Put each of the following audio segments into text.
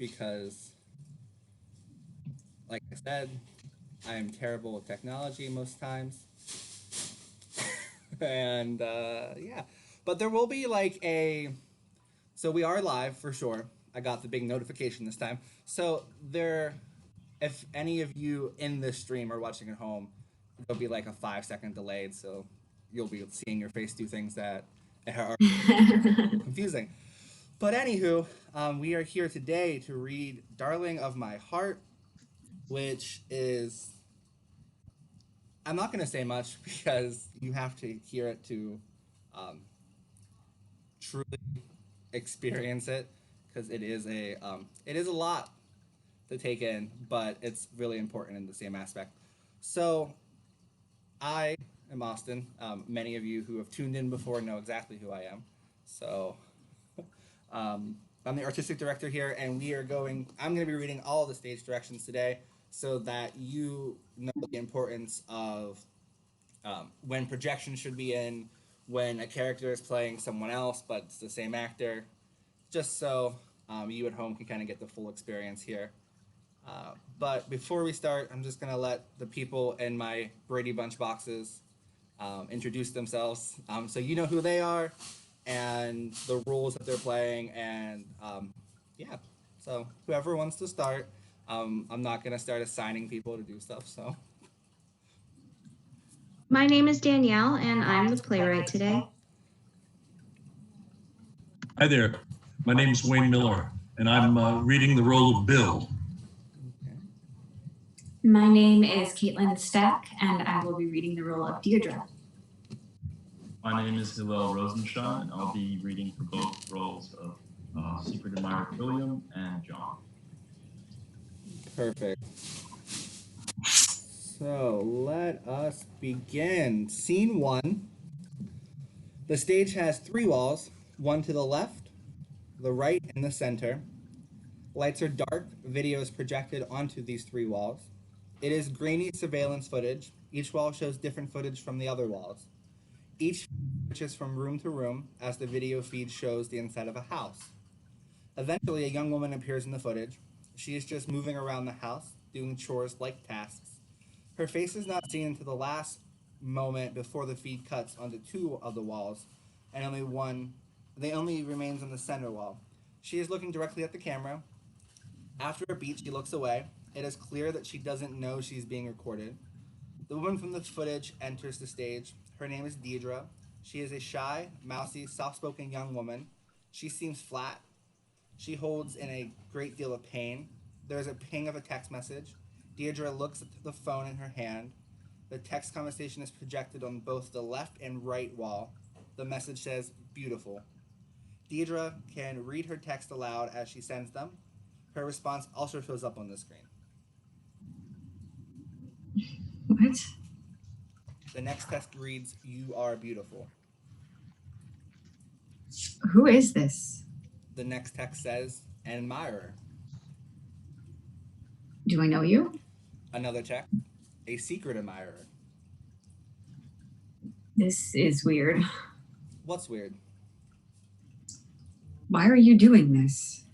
because, like I said, I am terrible with technology most times. And yeah, but there will be like a. So we are live for sure. I got the big notification this time. So there, if any of you in this stream are watching at home, there'll be like a 5 second delayed. So you'll be seeing your face do things that are a little confusing. But anywho, we are here today to read "Darling of My Heart," which is. I'm not going to say much because you have to hear it to um, truly experience it, because it is a lot to take in, but it's really important in the same aspect. So I am Austin. Many of you who have tuned in before know exactly who I am. So I'm the artistic director here, and I'm going to be reading all of the stage directions today so that you know the importance of when projection should be in, when a character is playing someone else but it's the same actor, just so you at home can kind of get the full experience here. But before we start, I'm just going to let the people in my Brady Bunch boxes introduce themselves, so you know who they are and the rules that they're playing. And yeah, so whoever wants to start, I'm not going to start assigning people to do stuff. So my name is Danielle, and I'm the playwright today. Hi there. My name is Wayne Miller, and I'm reading the role of Bill. My name is Caitlin Stack, and I will be reading the role of Deirdre. My name is Hillel Rosenstein, and I'll be reading for both roles of Secret Admirer William and John. Perfect. So let us begin. Scene 1. The stage has 3 walls, one to the left, the right, and the center. Lights are dark, video is projected onto these 3 walls. It is grainy surveillance footage. Each wall shows different footage from the other walls. Each switches from room to room as the video feed shows the inside of a house. Eventually, a young woman appears in the footage. She is just moving around the house, doing chores-like tasks. Her face is not seen until the last moment before the feed cuts onto 2 of the walls, and only remains on the center wall. She is looking directly at the camera. After a beat, she looks away. It is clear that she doesn't know she's being recorded. The woman from the footage enters the stage. Her name is Deirdre. She is a shy, mousy, soft-spoken young woman. She seems flat. She holds in a great deal of pain. There is a ping of a text message. Deirdre looks at the phone in her hand. The text conversation is projected on both the left and right wall. The message says, "Beautiful." Deirdre can read her text aloud as she sends them. Her response also shows up on the screen. What? The next text reads, "You are beautiful." Who is this? The next text says, "An admirer." Do I know you? Another text, "A secret admirer." This is weird. What's weird? Why are you doing this?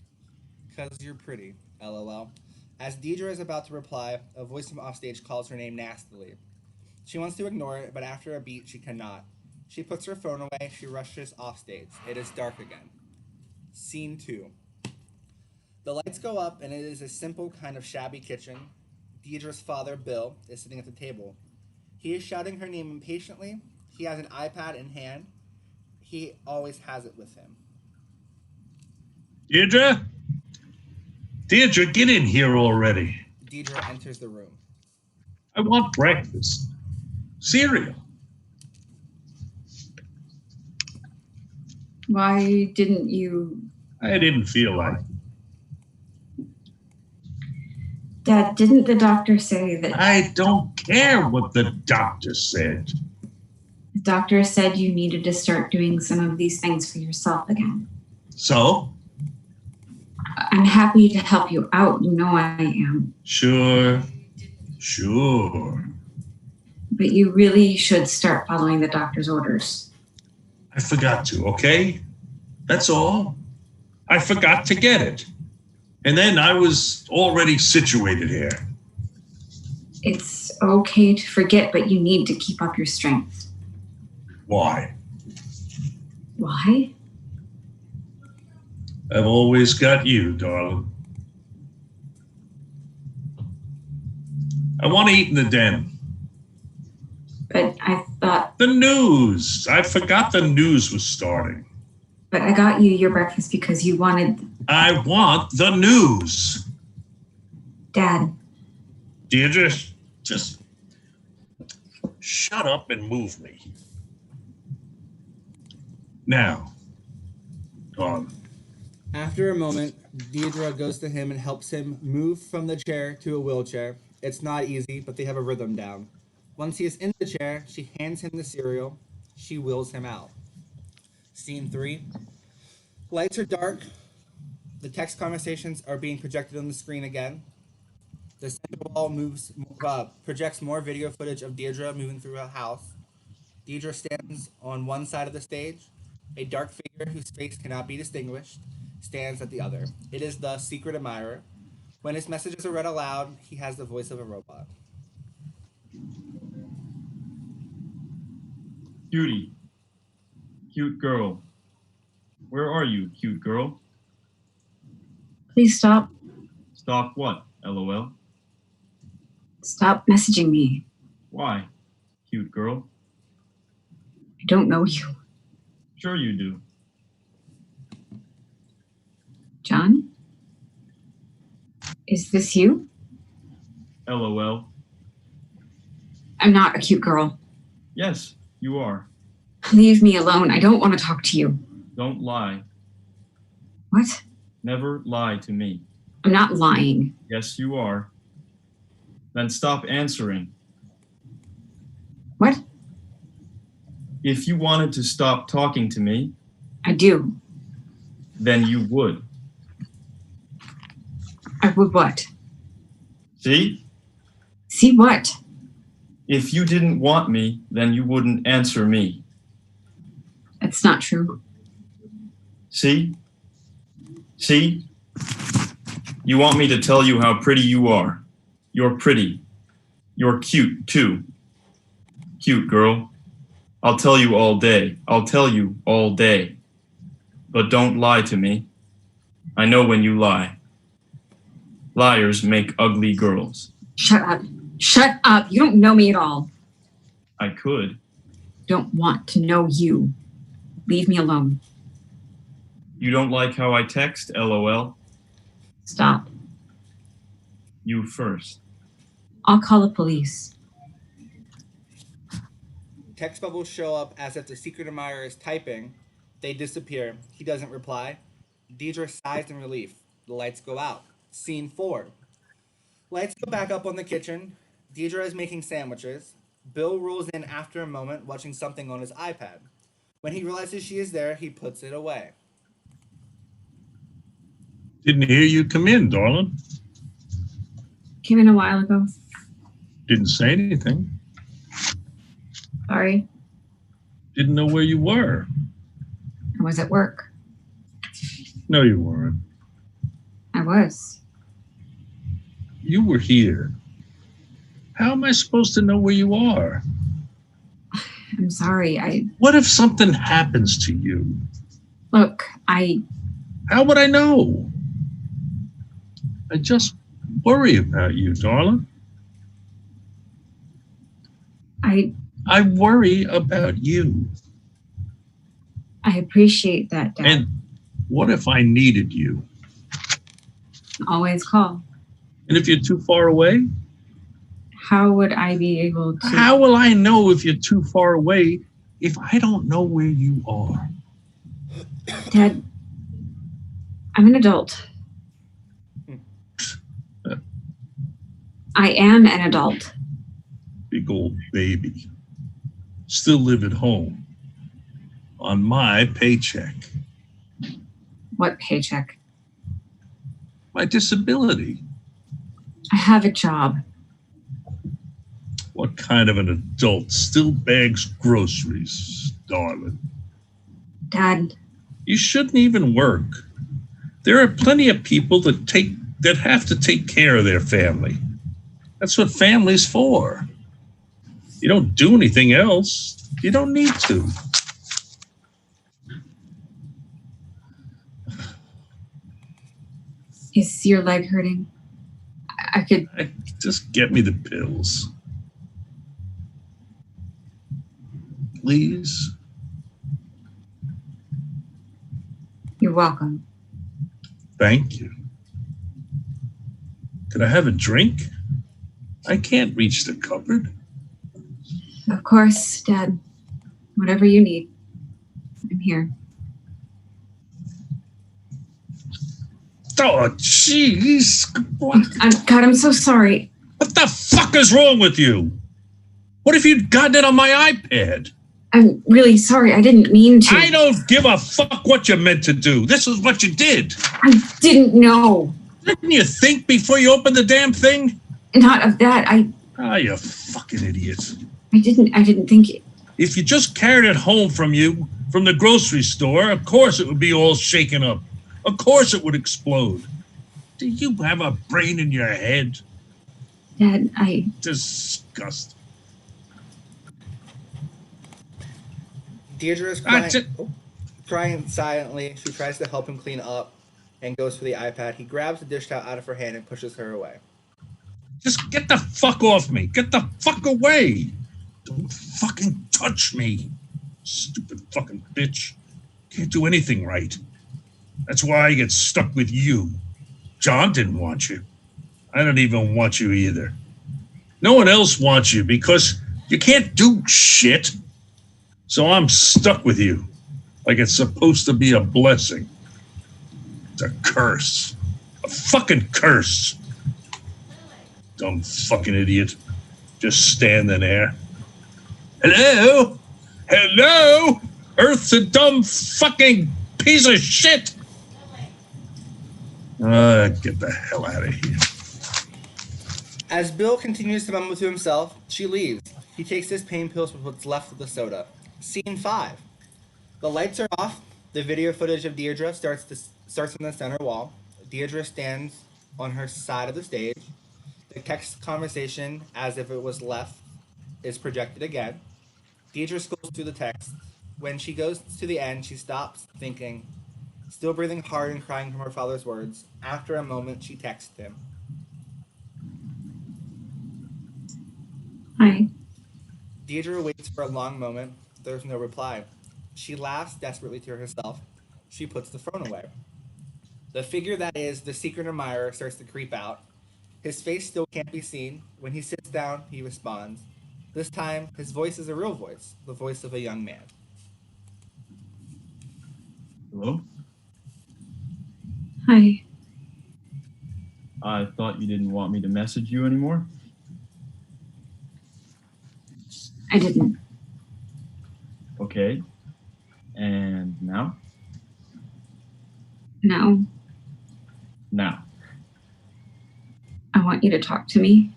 Because you're pretty, LOL. As Deirdre is about to reply, a voice from offstage calls her name nastily. She wants to ignore it, but after a beat, she cannot. She puts her phone away. She rushes offstage. It is dark again. Scene 2. The lights go up, and it is a simple, kind of shabby kitchen. Deirdre's father, Bill, is sitting at the table. He is shouting her name impatiently. He has an iPad in hand. He always has it with him. Deirdre? Deirdre, get in here already. Deirdre enters the room. I want breakfast. Cereal. Why didn't you? I didn't feel like it. Dad, didn't the doctor say that? I don't care what the doctor said. The doctor said you needed to start doing some of these things for yourself again. So? I'm happy to help you out. You know I am. Sure. But you really should start following the doctor's orders. I forgot to, okay? That's all. I forgot to get it. And then I was already situated here. It's okay to forget, but you need to keep up your strength. Why? Why? I've always got you, darling. I want to eat in the den. But I thought, The news. I forgot the news was starting. but I got you your breakfast because you wanted. I want the news. Dad, Deirdre, just shut up and move me. Now, darling. After a moment, Deirdre goes to him and helps him move from the chair to a wheelchair. It's not easy, but they have a rhythm down. Once he is in the chair, she hands him the cereal. She wheels him out. Scene 3. Lights are dark. The text conversations are being projected on the screen again. The center wall projects more video footage of Deirdre moving through a house. Deirdre stands on one side of the stage. A dark figure whose face cannot be distinguished stands at the other. It is the secret admirer. When his messages are read aloud, he has the voice of a robot. Cutie. Cute girl. Where are you, cute girl? please stop. Stop what? LOL. Stop messaging me. Why? Cute girl. I don't know you. Sure you do. John? Is this you? LOL. I'm not a cute girl. Yes, you are. Leave me alone. I don't want to talk to you. Don't lie. What? Never lie to me. I'm not lying. Yes, you are. Then stop answering. What? If you wanted to stop talking to me, I do. then you would. I would what? See? See what? If you didn't want me, then you wouldn't answer me. That's not true. See? See? You want me to tell you how pretty you are. You're pretty. You're cute, too. Cute girl. I'll tell you all day. I'll tell you all day. But don't lie to me. I know when you lie. Liars make ugly girls. Shut up. Shut up. You don't know me at all. I could. Don't want to know you. Leave me alone. You don't like how I text? LOL. Stop. You first. I'll call the police. Text bubbles show up as if the secret admirer is typing. They disappear. He doesn't reply. Deirdre sighs in relief. The lights go out. Scene 4. Lights go back up on the kitchen. Deirdre is making sandwiches. Bill rolls in after a moment, watching something on his iPad. When he realizes she is there, he puts it away. Didn't hear you come in, darling. Came in a while ago. Didn't say anything. Sorry. Didn't know where you were. I was at work. No, you weren't. I was. You were here. How am I supposed to know where you are? I'm sorry. What if something happens to you? Look, How would I know? I just worry about you, darling. I worry about you. I appreciate that, Dad. And what if I needed you? Always call. And if you're too far away? How would I be able to? How will I know if you're too far away if I don't know where you are? Dad, I'm an adult. I am an adult. Big old baby. Still live at home. On my paycheck. What paycheck? My disability. I have a job. What kind of an adult still bags groceries, darling? Dad, You shouldn't even work. There are plenty of people that take that have to take care of their family. That's what family's for. You don't do anything else. You don't need to. Is your leg hurting? I could. Just get me the pills. Please. You're welcome. Thank you. Could I have a drink? I can't reach the cupboard. Of course, Dad. Whatever you need. I'm here. Oh, jeez. God, I'm so sorry. What the fuck is wrong with you? What if you'd gotten it on my iPad? I'm really sorry. I didn't mean to. I don't give a fuck what you meant to do. This is what you did. I didn't know. Didn't you think before you opened the damn thing? Not of that. Ah, you fucking idiot. I didn't think it. If you just carried it home from the grocery store, of course it would be all shaken up. Of course it would explode. Do you have a brain in your head? Dad, Disgust. Deirdre is crying silently. She tries to help him clean up and goes for the iPad. He grabs the dish towel out of her hand and pushes her away. Just get the fuck off me. Get the fuck away. Don't fucking touch me. Stupid fucking bitch. Can't do anything right. That's why I get stuck with you. John didn't want you. I don't even want you either. No one else wants you because you can't do shit. So I'm stuck with you. Like it's supposed to be a blessing. It's a curse. A fucking curse. Dumb fucking idiot. Just standing there. Hello? Hello? Earth's a dumb fucking piece of shit. Get the hell out of here. As Bill continues to mumble to himself, she leaves. He takes his pain pills with what's left of the soda. Scene 5. The lights are off. The video footage of Deirdre starts in the center wall. Deirdre stands on her side of the stage. The text conversation, as if it was left, is projected again. Deirdre scrolls through the text. When she goes to the end, she stops, thinking, still breathing hard and crying from her father's words. After a moment, she texts him. Hi. Deirdre waits for a long moment. There's no reply. She laughs desperately to herself. She puts the phone away. The figure that is the secret admirer starts to creep out. His face still can't be seen. When he sits down, he responds. This time, his voice is a real voice, the voice of a young man. Hello? Hi. I thought you didn't want me to message you anymore. I didn't. Okay. And now? No. Now. I want you to talk to me.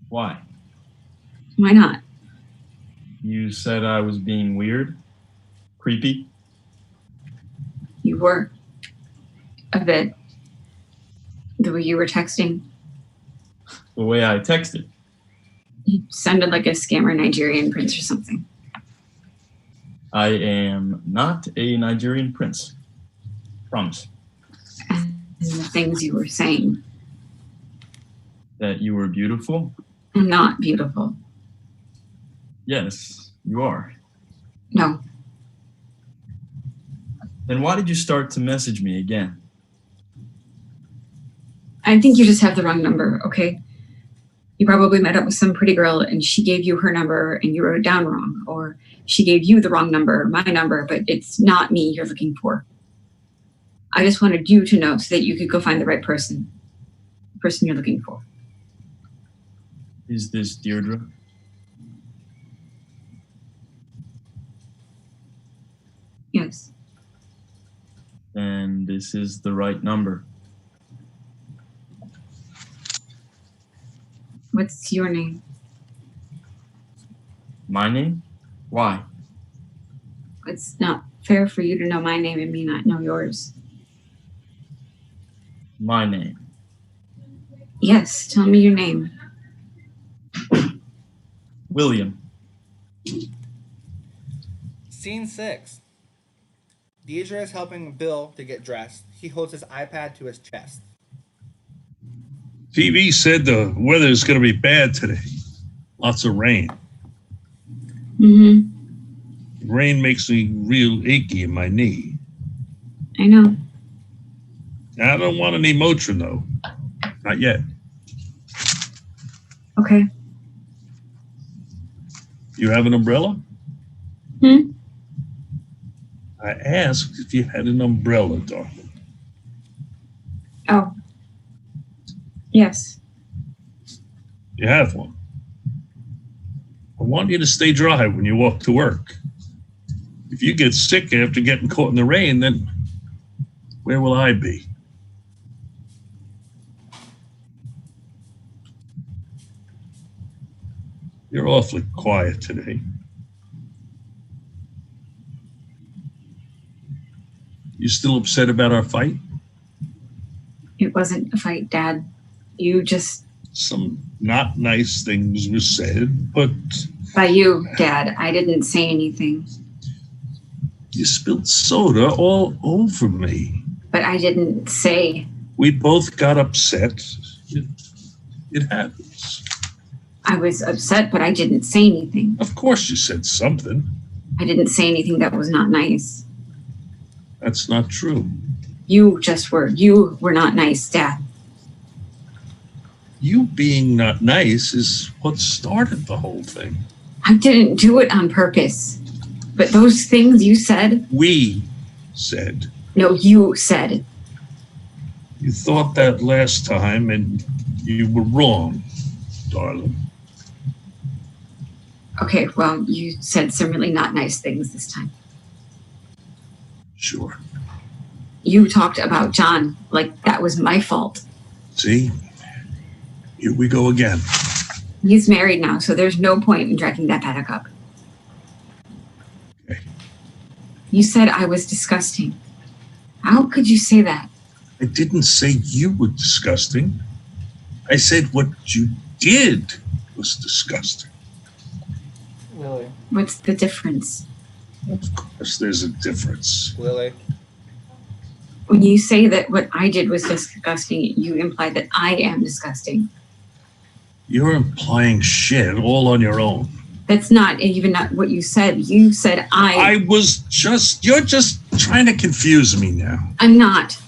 Why? Why not? You said I was being weird? Creepy? You were. A bit. The way you were texting. The way I texted. You sounded like a scammer Nigerian prince or something. I am not a Nigerian prince. Promise. And the things you were saying. That you were beautiful? I'm not beautiful. Yes, you are. No. Then why did you start to message me again? I think you just have the wrong number, okay? You probably met up with some pretty girl and she gave you her number and you wrote it down wrong. Or she gave you the wrong number, my number, but it's not me you're looking for. I just wanted you to know so that you could go find the right person. The person you're looking for. Is this Deirdre? Yes. Then this is the right number. What's your name? My name? Why? It's not fair for you to know my name and me not know yours. My name. Yes, tell me your name. William. Scene 6. Deirdre is helping Bill to get dressed. He holds his iPad to his chest. TV said the weather is going to be bad today. Lots of rain. Mm-hmm. Rain makes me real achy in my knee. I know. I don't want any Motrin, though. Not yet. Okay. You have an umbrella? Hmm? I asked if you had an umbrella, darling. Oh. Yes. You have one. I want you to stay dry when you walk to work. If you get sick after getting caught in the rain, then where will I be? You're awfully quiet today. You still upset about our fight? It wasn't a fight, Dad. You just... Some not nice things were said, but By you, Dad. I didn't say anything. you spilled soda all over me. But I didn't say... We both got upset. It happens. I was upset, but I didn't say anything. Of course you said something. I didn't say anything that was not nice. That's not true. You were not nice, Dad. You being not nice is what started the whole thing. I didn't do it on purpose. But those things you said... We said. No, you said. You thought that last time and you were wrong, darling. Okay, well, you said some really not nice things this time. Sure. You talked about John like that was my fault. See? Here we go again. He's married now, so there's no point in dragging that back up. Okay. You said I was disgusting. How could you say that? I didn't say you were disgusting. I said what you did was disgusting. Lily. What's the difference? Of course there's a difference. Lily. When you say that what I did was disgusting, you imply that I am disgusting. You're implying shit all on your own. That's not even not what you said. You said You're just trying to confuse me now. I'm not.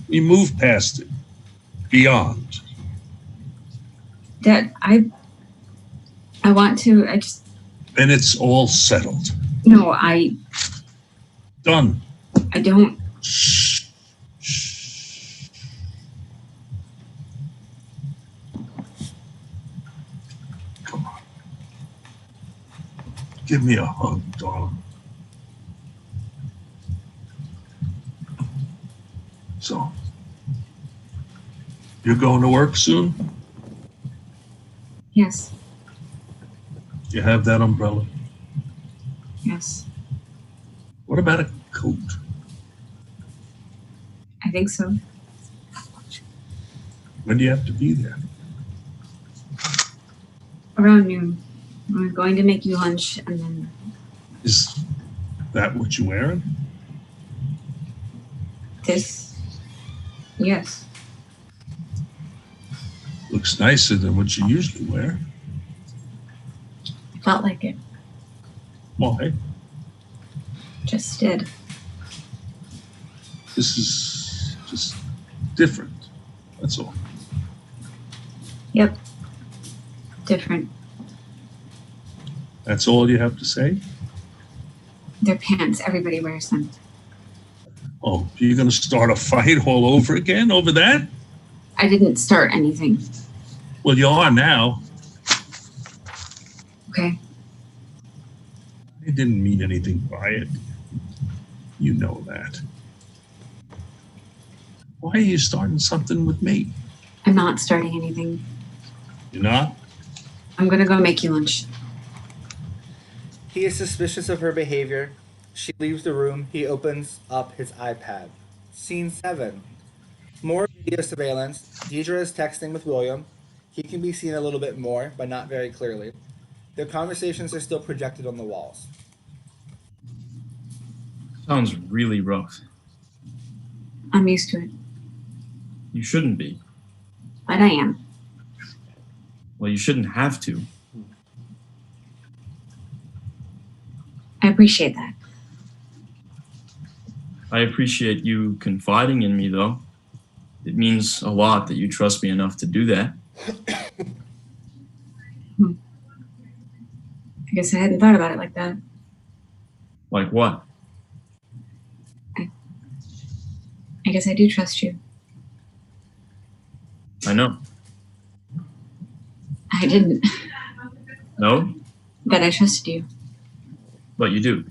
We moved past it. Beyond. Dad, I want to, And it's all settled. no, Done. I don't. Shh. Shh. Come on. Give me a hug, darling. So, you're going to work soon? Yes, You have that umbrella? yes, What about a coat? I think so. When do you have to be there? Around noon. We're going to make you lunch and then Is that what you're wearing? this. Yes, Looks nicer than what you usually wear. I felt like it. Why? Just did. This is just different. That's all. Yep. Different. That's all you have to say? They're pants. Everybody wears them. Oh, you're going to start a fight all over again over that? I didn't start anything. Well, you are now. Okay. I didn't mean anything by it. You know that. Why are you starting something with me? I'm not starting anything. You're not? I'm gonna go make you lunch. He is suspicious of her behavior. She leaves the room. He opens up his iPad. Scene 7. More video surveillance. Deirdre is texting with William. He can be seen a little bit more, but not very clearly. Their conversations are still projected on the walls. Sounds really rough. I'm used to it, You shouldn't be. but I am. Well, you shouldn't have to. I appreciate that. I appreciate you confiding in me, though. It means a lot that you trust me enough to do that. I guess I hadn't thought about it like that. Like what? I guess I do trust you. I know. I didn't. No? That I trusted you. But you do.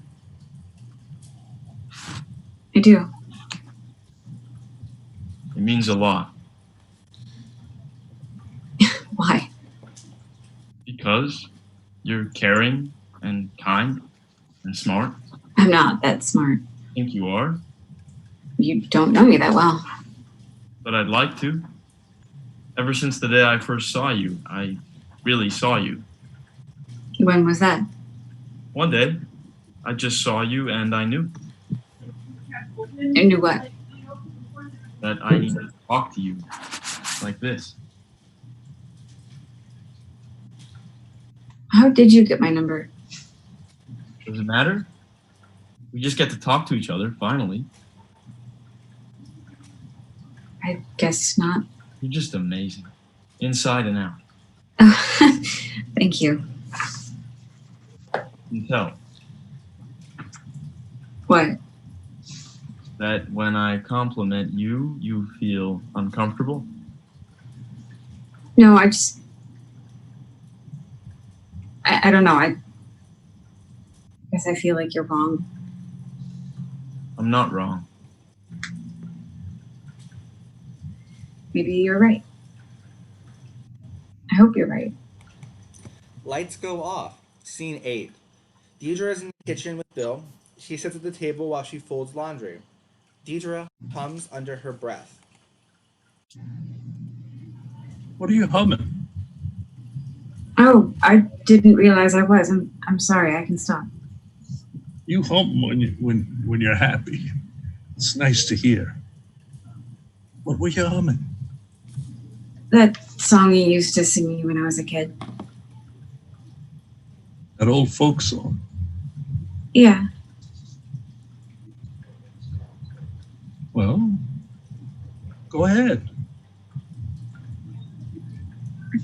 I do. It means a lot. Why? Because you're caring and kind and smart. I'm not that smart. I think you are. You don't know me that well. But I'd like to. Ever since the day I first saw you, I really saw you. When was that? One day, I just saw you and I knew I knew what? that I needed to talk to you like this. How did you get my number? Does it matter? We just get to talk to each other, finally. I guess not. You're just amazing. Inside and out. Thank you. You can tell What? that when I compliment you, you feel uncomfortable. No, I don't know. I guess I feel like you're wrong. I'm not wrong. Maybe you're right. I hope you're right. Lights go off. Scene 8. Deirdre is in the kitchen with Bill. She sits at the table while she folds laundry. Deirdre hums under her breath. What are you humming? Oh, I didn't realize I was. I'm sorry. I can stop. You hum when you're happy. It's nice to hear. What were you humming? That song you used to sing me when I was a kid. That old folk song. Yeah. Well, go ahead.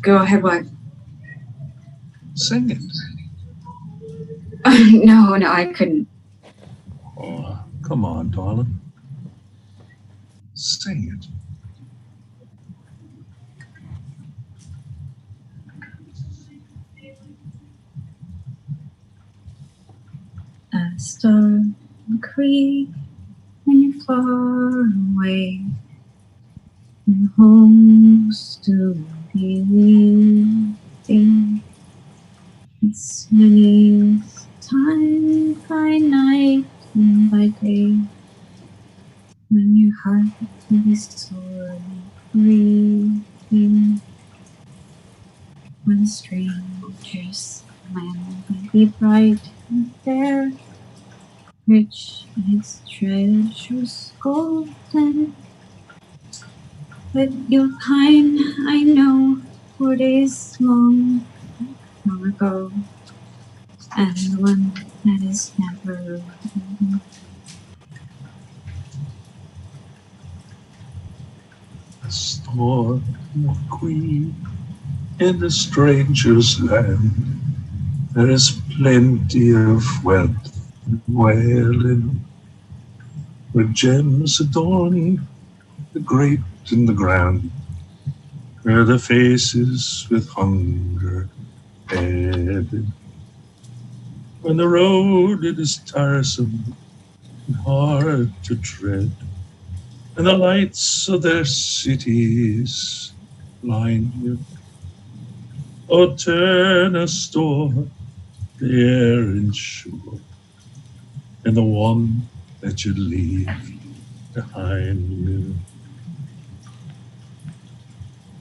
Go ahead. What? Sing it. No, I couldn't. Oh, come on, darling. Sing it. A storm creek when you're far away, and home's to be living. It's many time by night and by day, when your heart is sorely grieving, when strangers land will be bright and fair, rich in its treasures golden. But your kind I know 4 days long ago, and the one that is never over. A storm queen in a stranger's land. There is plenty of wealth and wailing, where gems adorn the great and the grand, where the faces with hunger fed. When the road it is tiresome and hard to tread, and the lights of their cities blind you. Oh, turn a store, the air ensure, and the one that you leave behind you.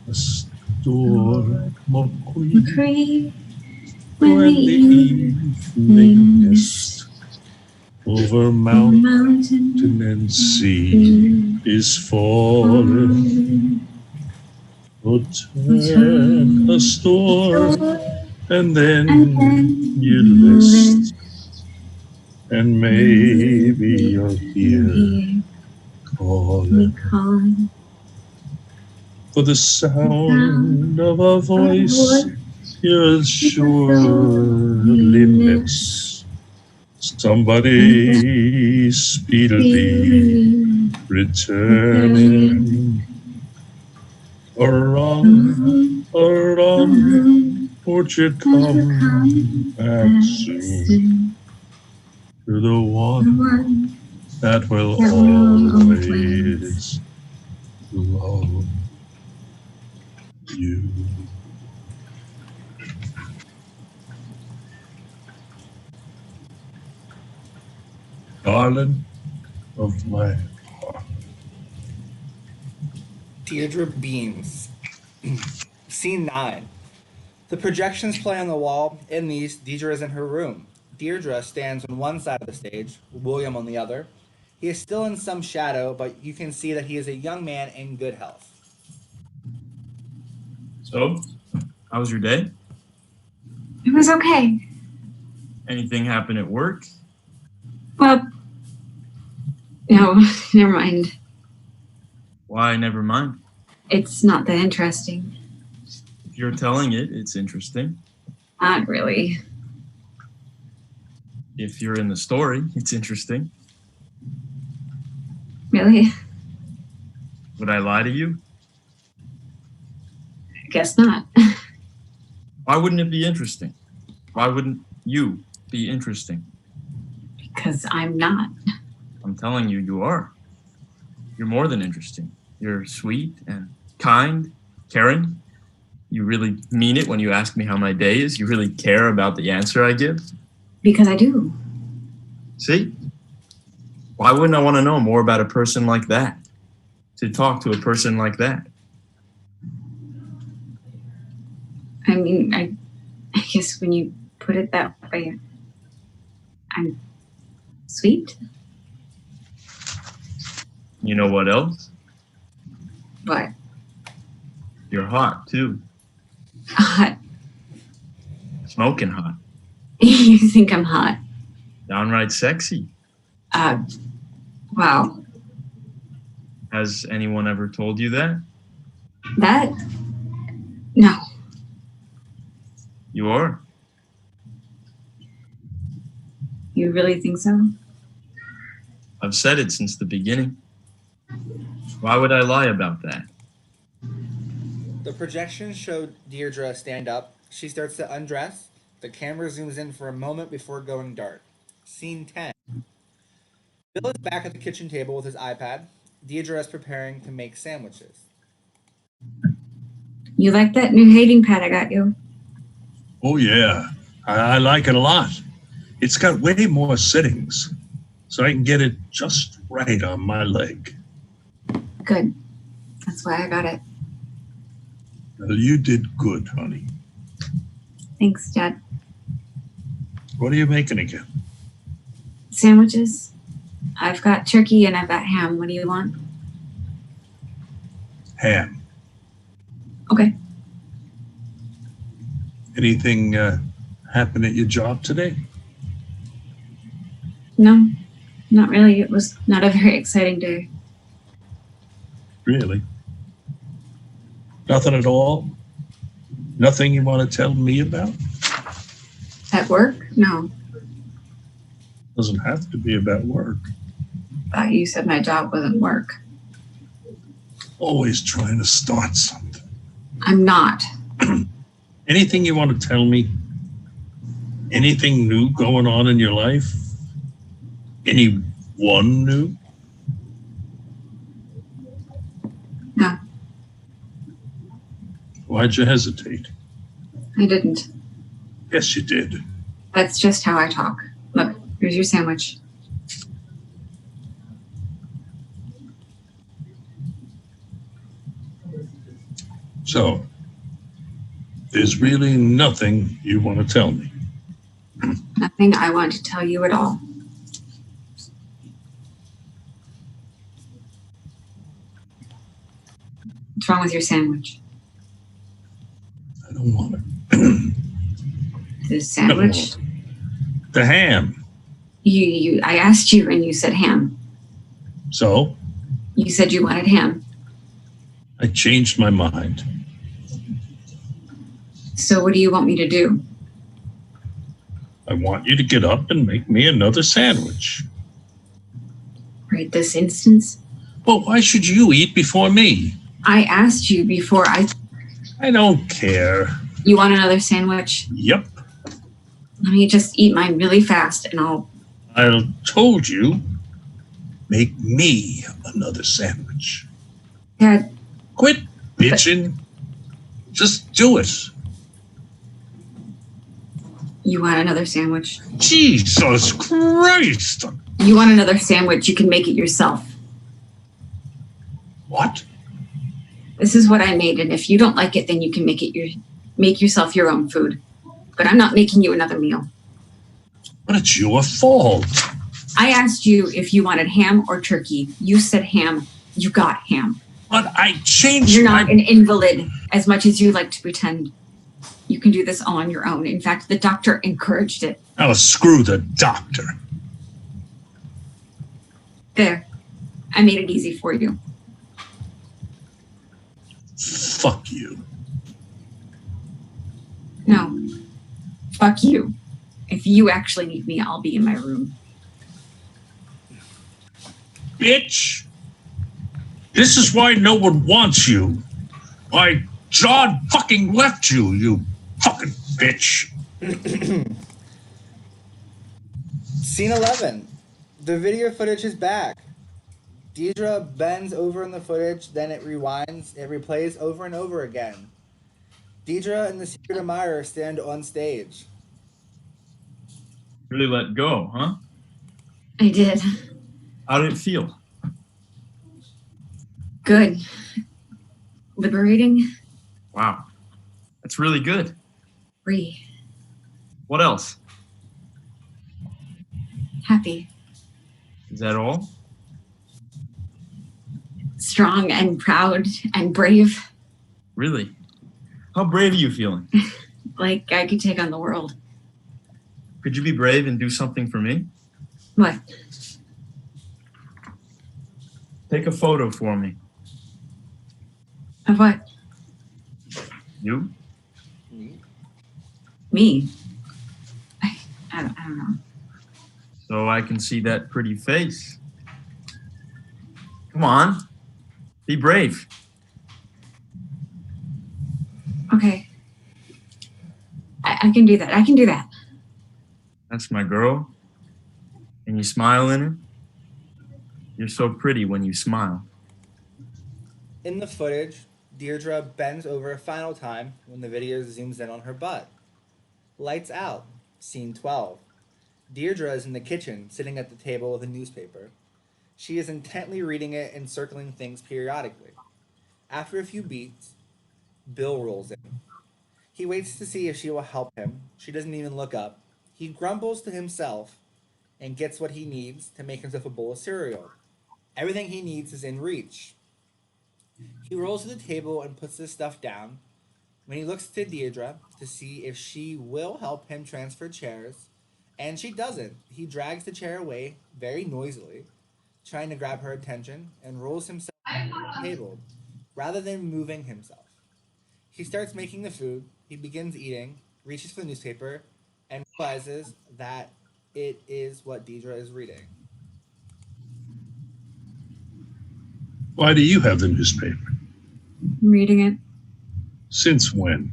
a storm of grief Free when the evening mist over mountain and sea is falling. Oh, turn a storm, and then you list, and maybe you'll hear calling. For the sound of a voice you'll surely miss. Somebody speedily returning. Run, won't you come back soon to the one that will always love you. Darling of my heart. Deirdre beams. Scene 9. The projections play on the wall. In these, Deirdre is in her room. Deirdre stands on one side of the stage, William on the other. He is still in some shadow, but you can see that he is a young man in good health. So, how was your day? It was okay. Anything happen at work? Well, no, never mind. Why, never mind. It's not that interesting. If you're telling it, it's interesting. Not really. If you're in the story, it's interesting. Really? Would I lie to you? I guess not. Why wouldn't it be interesting? Why wouldn't you be interesting? Because I'm not. I'm telling you, you are. You're more than interesting. You're sweet and kind, caring. You really mean it when you ask me how my day is. You really care about the answer I give. Because I do. See? Why wouldn't I want to know more about a person like that? To talk to a person like that? I mean, I guess when you put it that way, I'm sweet. You know what else? What? You're hot, too. Hot. Smoking hot. You think I'm hot? Downright sexy. Wow. Has anyone ever told you that? That? No. You are. You really think so? I've said it since the beginning. Why would I lie about that? The projection showed Deirdre stand up. She starts to undress. The camera zooms in for a moment before going dark. Scene 10. Bill is back at the kitchen table with his iPad. Deirdre is preparing to make sandwiches. You like that new hating pad I got you? Oh, yeah. I like it a lot. It's got way more settings, so I can get it just right on my leg. Good. That's why I got it. Well, you did good, honey. Thanks, Dad. What are you making again? Sandwiches? I've got turkey and I've got ham. What do you want? Ham. Okay. Anything happen at your job today? No, not really. It was not a very exciting day. Really? Nothing at all? Nothing you want to tell me about? At work? No. Doesn't have to be about work. Thought you said my job wasn't work. Always trying to start something. I'm not. Anything you want to tell me? Anything new going on in your life? Anyone new? No, Why'd you hesitate? I didn't. Yes, you did. That's just how I talk. Look, here's your sandwich. So, there's really nothing you want to tell me. Nothing I want to tell you at all. What's wrong with your sandwich? I don't want it. The sandwich? The ham. I asked you and you said ham. So? You said you wanted ham. I changed my mind. So what do you want me to do? I want you to get up and make me another sandwich. Right this instance? Well, why should you eat before me? I asked you before I don't care. You want another sandwich? Yep. Let me just eat mine really fast and I told you, make me another sandwich. Dad. Quit bitching. Just do it. You want another sandwich? Jesus Christ! You want another sandwich, you can make it yourself. What? This is what I made, and if you don't like it, then you can make yourself your own food. But I'm not making you another meal. But it's your fault. I asked you if you wanted ham or turkey. You said ham. You got ham. But I changed You're not an invalid, as much as you like to pretend. You can do this all on your own. In fact, the doctor encouraged it. Oh, screw the doctor. There. I made it easy for you. Fuck you. No. Fuck you. If you actually need me, I'll be in my room. Bitch. This is why no one wants you. Why John fucking left you, you fucking bitch. Scene 11. The video footage is back. Deirdre bends over in the footage, then it rewinds. It replays over and over again. Deirdre and the secret admirer stand on stage. Really let go, huh? I did. How did it feel? Good. Liberating. Wow. That's really good. Free. What else? Happy. Is that all? Strong and proud and brave. Really? How brave are you feeling? Like I could take on the world. Could you be brave and do something for me? What? Take a photo for me. Of what? You? Me? I don't know. So I can see that pretty face. Come on. Be brave. Okay. I can do that. I can do that. That's my girl. And you smile in her? You're so pretty when you smile. In the footage, Deirdre bends over a final time when the video zooms in on her butt. Lights out. Scene 12. Deirdre is in the kitchen, sitting at the table with a newspaper. She is intently reading it and circling things periodically. After a few beats, Bill rolls in. He waits to see if she will help him. She doesn't even look up. He grumbles to himself and gets what he needs to make himself a bowl of cereal. Everything he needs is in reach. He rolls to the table and puts his stuff down. When he looks to Deirdre to see if she will help him transfer chairs, and she doesn't, he drags the chair away very noisily, trying to grab her attention, and rolls himself on the table rather than moving himself. He starts making the food. He begins eating, reaches for the newspaper, and realizes that it is what Deirdre is reading. Why do you have the newspaper? I'm reading it. Since when?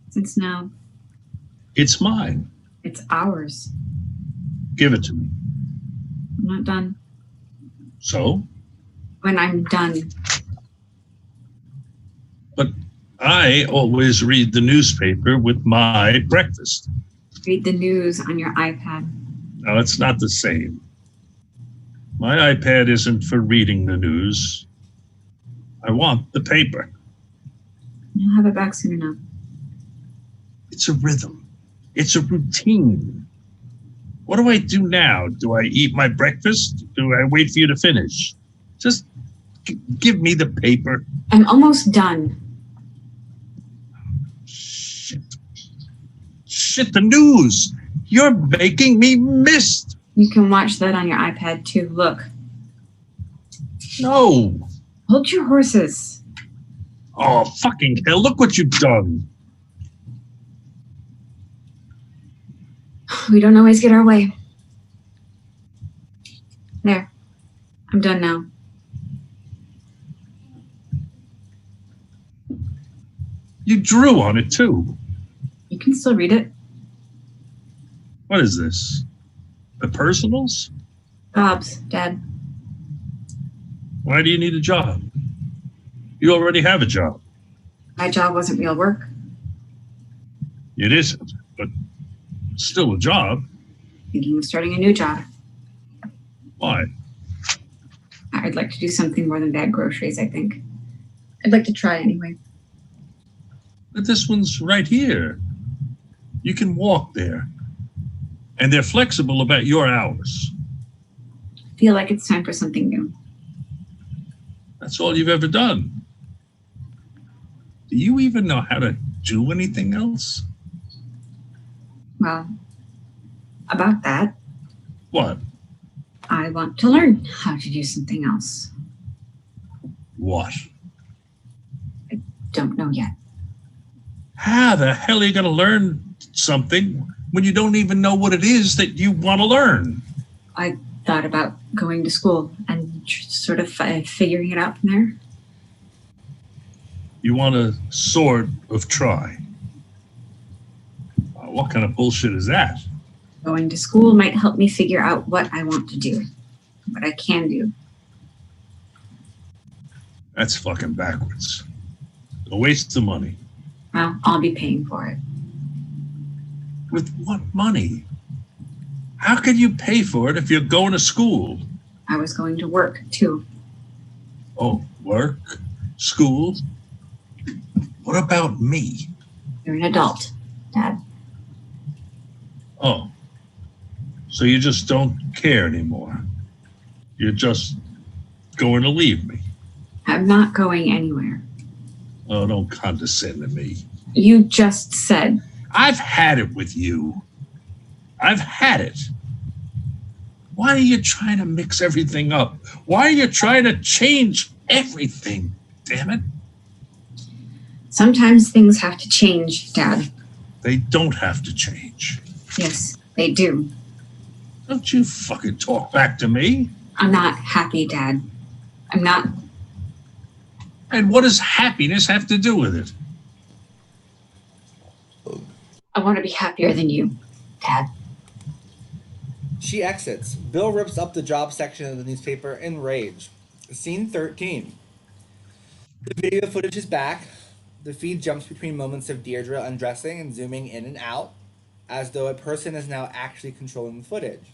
Since now. It's mine. It's ours. Give it to me. I'm not done. So? When I'm done. But I always read the newspaper with my breakfast. Read the news on your iPad. No, it's not the same. My iPad isn't for reading the news. I want the paper. You'll have it back soon enough. It's a rhythm. It's a routine. What do I do now? Do I eat my breakfast? Do I wait for you to finish? Just give me the paper. I'm almost done. Shit, the news. You're making me miss. You can watch that on your iPad too. Look. No. Hold your horses. Oh, fucking hell. Look what you've done. We don't always get our way. There. I'm done now. You drew on it too. You can still read it. What is this? The personals? Bob's, Dad. Why do you need a job? You already have a job. My job wasn't real work. It isn't, but still a job. Thinking of starting a new job. Why? I'd like to do something more than bag groceries, I think. I'd like to try anyway. But this one's right here. You can walk there. And they're flexible about your hours. I feel like it's time for something new. That's all you've ever done. Do you even know how to do anything else? Well, about that, What? I want to learn how to do something else. What? Don't know yet. How the hell are you going to learn something when you don't even know what it is that you want to learn? I thought about going to school and sort of figuring it out from there. You want a sword of try. What kind of bullshit is that? Going to school might help me figure out what I want to do, what I can do. That's fucking backwards. A waste of money. Well, I'll be paying for it. With what money? How can you pay for it if you're going to school? I was going to work, too. Oh, work? School? What about me? You're an adult, Dad. Oh, so you just don't care anymore. You're just going to leave me. I'm not going anywhere. Oh, don't condescend to me. You just said. I've had it with you. I've had it. Why are you trying to mix everything up? Why are you trying to change everything? Damn it. Sometimes things have to change, Dad. They don't have to change. Yes, they do. Don't you fucking talk back to me. I'm not happy, Dad. I'm not. And what does happiness have to do with it? I want to be happier than you, Dad. She exits. Bill rips up the job section of the newspaper in rage. Scene 13. The video footage is back. The feed jumps between moments of Deirdre undressing and zooming in and out, as though a person is now actually controlling the footage.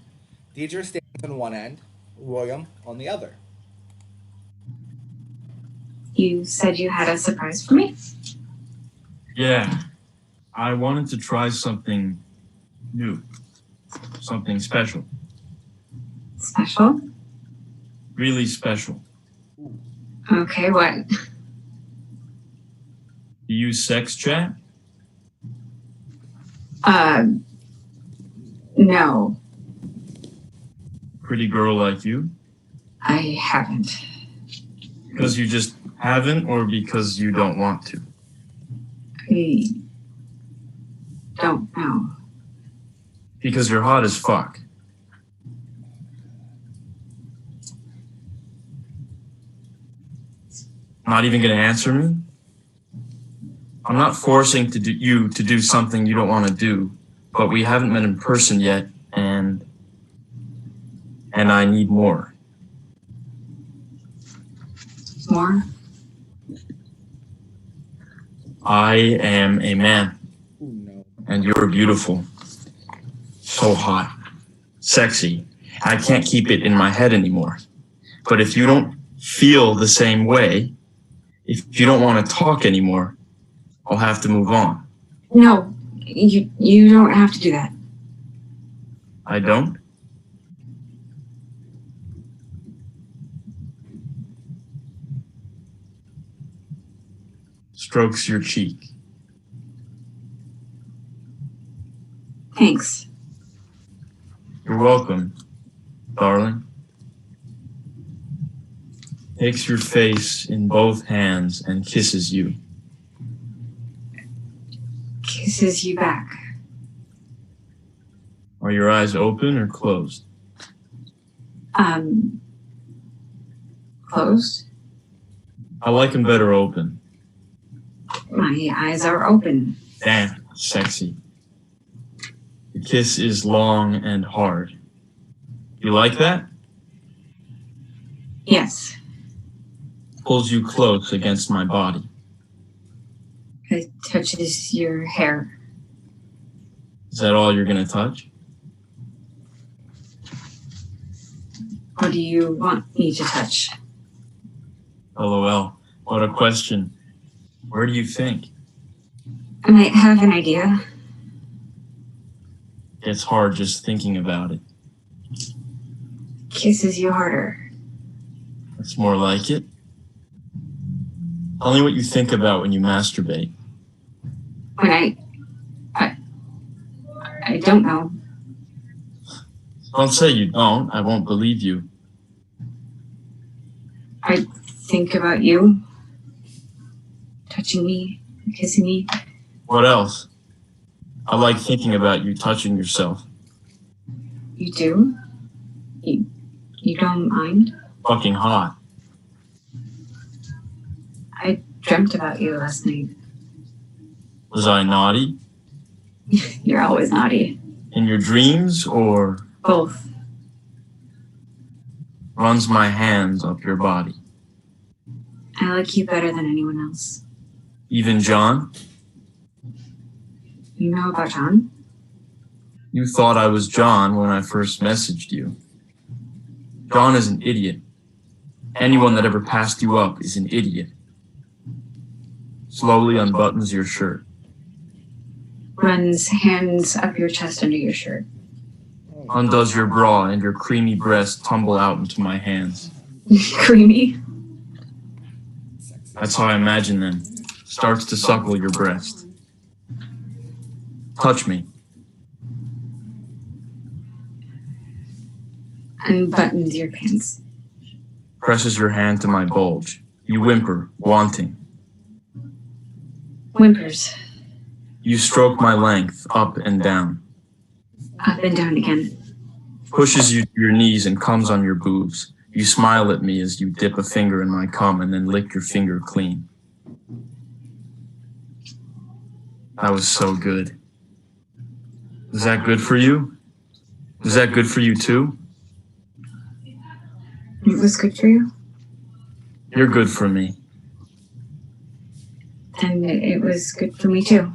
Deirdre stands on one end, William on the other. You said you had a surprise for me? Yeah. I wanted to try something new. Something special. Special? Really special. Okay, what? Do you use sex chat? No, Pretty girl like you? I haven't. Because you just haven't, or because you don't want to? I don't know. Because you're hot as fuck. Not even gonna answer me? I'm not forcing you to do something you don't want to do, but we haven't met in person yet, and I need more. More? I am a man, and you're beautiful. So hot, sexy. I can't keep it in my head anymore. But if you don't feel the same way, if you don't want to talk anymore, I'll have to move on. No, you don't have to do that. I don't? Strokes your cheek. Thanks. You're welcome, darling. Takes your face in both hands and kisses you. Kisses you back. Are your eyes open or closed? Closed? I like them better open. My eyes are open. Damn, sexy. The kiss is long and hard. You like that? Yes. Pulls you close against my body. It touches your hair. Is that all you're gonna touch? What do you want me to touch? LOL. What a question. Where do you think? I might have an idea. It's hard just thinking about it. Kisses you harder. It's more like it. Tell me what you think about when you masturbate. When I don't know. Don't say you don't. I won't believe you. I think about you. Touching me, kissing me. What else? I like thinking about you touching yourself. You do? You don't mind? Fucking hot. I dreamt about you last night. Was I naughty? You're always naughty. In your dreams or Both. runs my hands up your body? I like you better than anyone else. Even John? You know about John? You thought I was John when I first messaged you. John is an idiot. Anyone that ever passed you up is an idiot. Slowly unbuttons your shirt. Runs hands up your chest under your shirt. Undoes your bra and your creamy breasts tumble out into my hands. Creamy. That's how I imagine them. Starts to suckle your breast. Touch me. Unbuttons your pants. Presses your hand to my bulge. You whimper, wanting. Whimpers. You stroke my length up and down. Up and down again. Pushes you to your knees and comes on your boobs. You smile at me as you dip a finger in my cum and then lick your finger clean. That was so good. Is that good for you? Is that good for you too? It was good for you? You're good for me. And it was good for me too.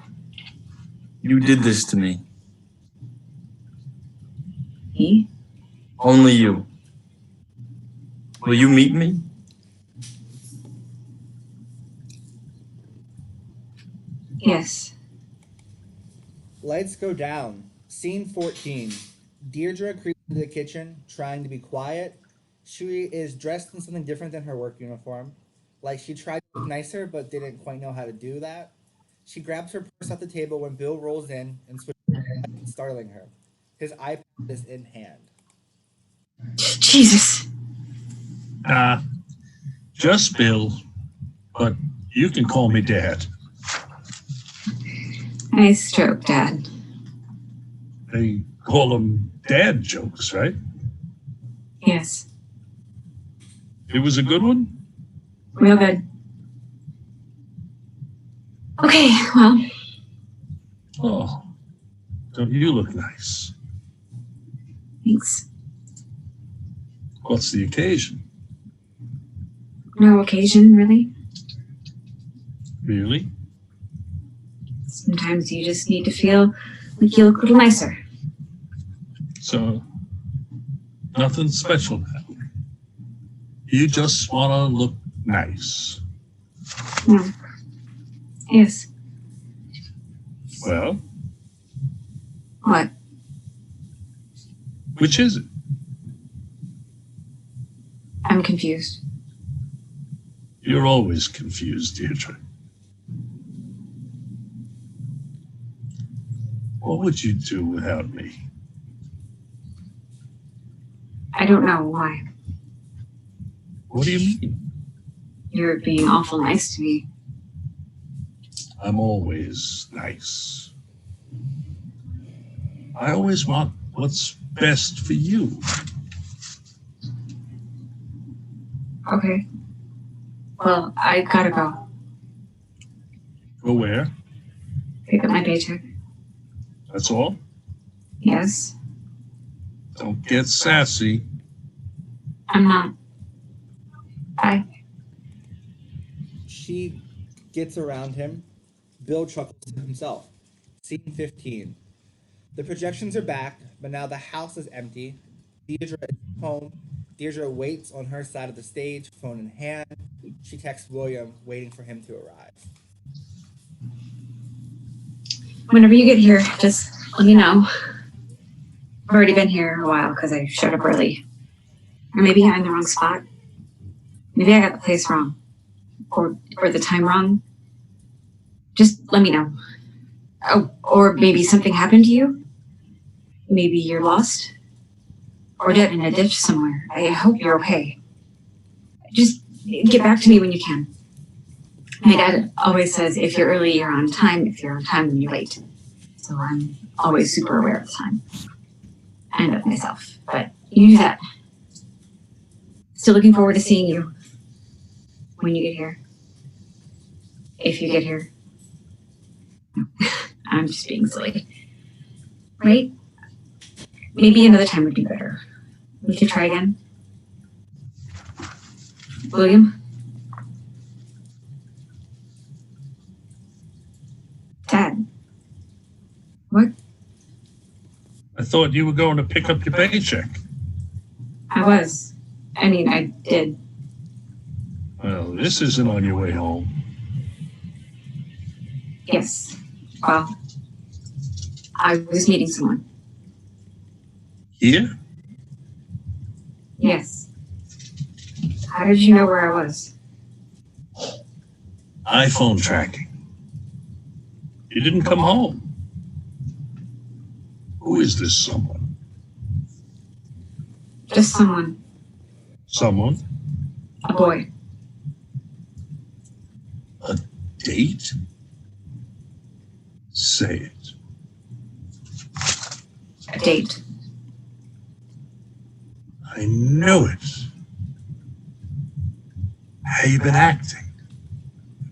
You did this to me. Me? Only you. Will you meet me? Yes. Lights go down. Scene 14. Deirdre creeps into the kitchen, trying to be quiet. She is dressed in something different than her work uniform. Like she tried to look nicer, but didn't quite know how to do that. She grabs her purse off the table when Bill rolls in and switches, startling her. His iPad is in hand. Jesus. Just Bill, but you can call me Dad. Nice joke, Dad. They call them dad jokes, right? Yes. It was a good one? Real good. Okay, well, Oh, don't you look nice? thanks. What's the occasion? No occasion, really. Really? Sometimes you just need to feel like you look a little nicer. So, nothing special now. You just want to look nice. No. Yes. Well, What? which is it? I'm confused. You're always confused, Deirdre. What would you do without me? I don't know why. What do you mean? You're being awful nice to me. I'm always nice. I always want what's best for you. Okay. Well, I gotta go. Go where? Pick up my paycheck. That's all? Yes. Don't get sassy. I'm not. Bye. She gets around him. Bill chuckles to himself. Scene 15. The projections are back, but now the house is empty. Deirdre is home. Deirdre waits on her side of the stage, phone in hand. She texts William, waiting for him to arrive. Whenever you get here, just let me know. I've already been here a while because I showed up early. Or maybe I'm in the wrong spot. Maybe I got the place wrong. Or the time wrong. Just let me know. Oh, or maybe something happened to you. Maybe you're lost. Or dead in a ditch somewhere. I hope you're okay. Just get back to me when you can. My dad always says if you're early, you're on time. If you're on time, then you're late. So I'm always super aware of the time. And of myself. But you knew that. Still looking forward to seeing you when you get here. If you get here. I'm just being silly. Right? Maybe another time would be better. We could try again. William? Dad? What? I thought you were going to pick up your paycheck. I was. I mean, I did. Well, this isn't on your way home. Yes. Well, I was meeting someone. Here? Yes. How did you know where I was? iPhone tracking. You didn't come home. Who is this someone? Just someone. Someone? A boy. A date? Say it. A date. I know it. How you been acting?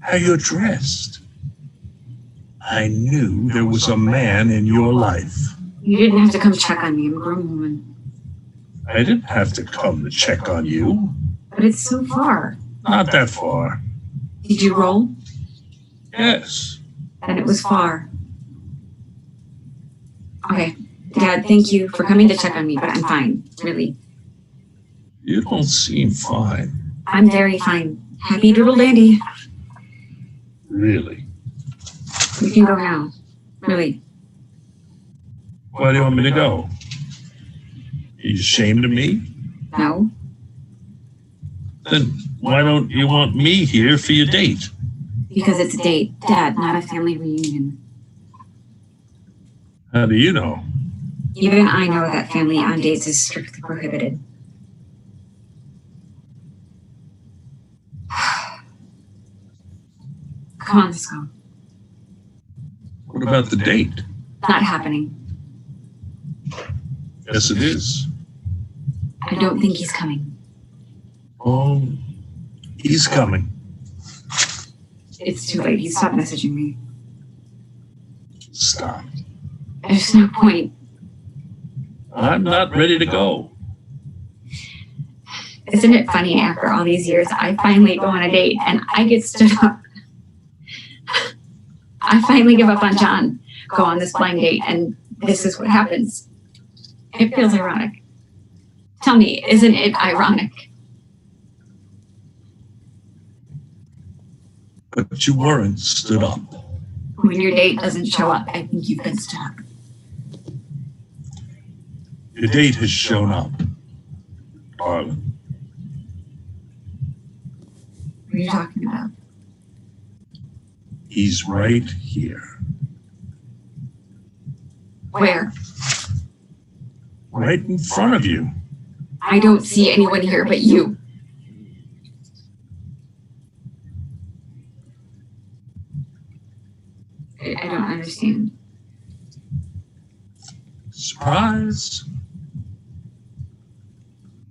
How you're dressed? I knew there was a man in your life. You didn't have to come check on me. I'm a grown woman. I didn't have to come to check on you. But it's so far. Not that far. Did you roll? Yes. Then it was far. Okay. Dad, thank you for coming to check on me, but I'm fine. Really. You don't seem fine. I'm very fine. Happy doodle dandy. Really. You can go now. Really. Why do you want me to go? Are you ashamed of me? No. Then why don't you want me here for your date? Because it's a date, Dad, not a family reunion. How do you know? Even I know that family on dates is strictly prohibited. Come on, let's go. What about the date? Not happening. Yes, it is. I don't think he's coming. Oh, he's coming. It's too late. He stopped messaging me. Stop. There's no point. I'm not ready to go. Isn't it funny, after all these years, I finally go on a date and I get stood up. I finally give up on John, go on this blind date, and this is what happens. It feels ironic. Tell me, isn't it ironic? But you weren't stood up. When your date doesn't show up, I think you've been stood up. Your date has shown up, darling. What are you talking about? He's right here. Where? Right in front of you. I don't see anyone here but you. I don't understand. Surprise.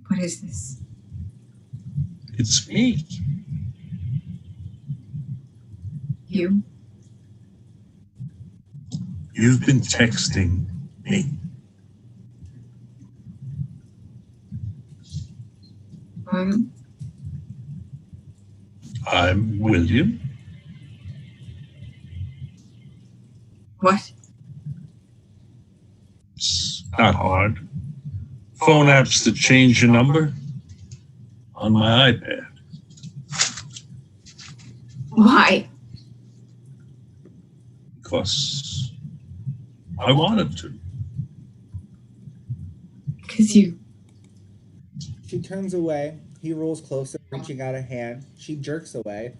What is this? It's me. You? You've been texting me. I'm William. What? It's not hard. Phone apps to change your number on my iPad. Why? Because I wanted to. Because you. She turns away. He rolls closer, reaching out a hand. She jerks away.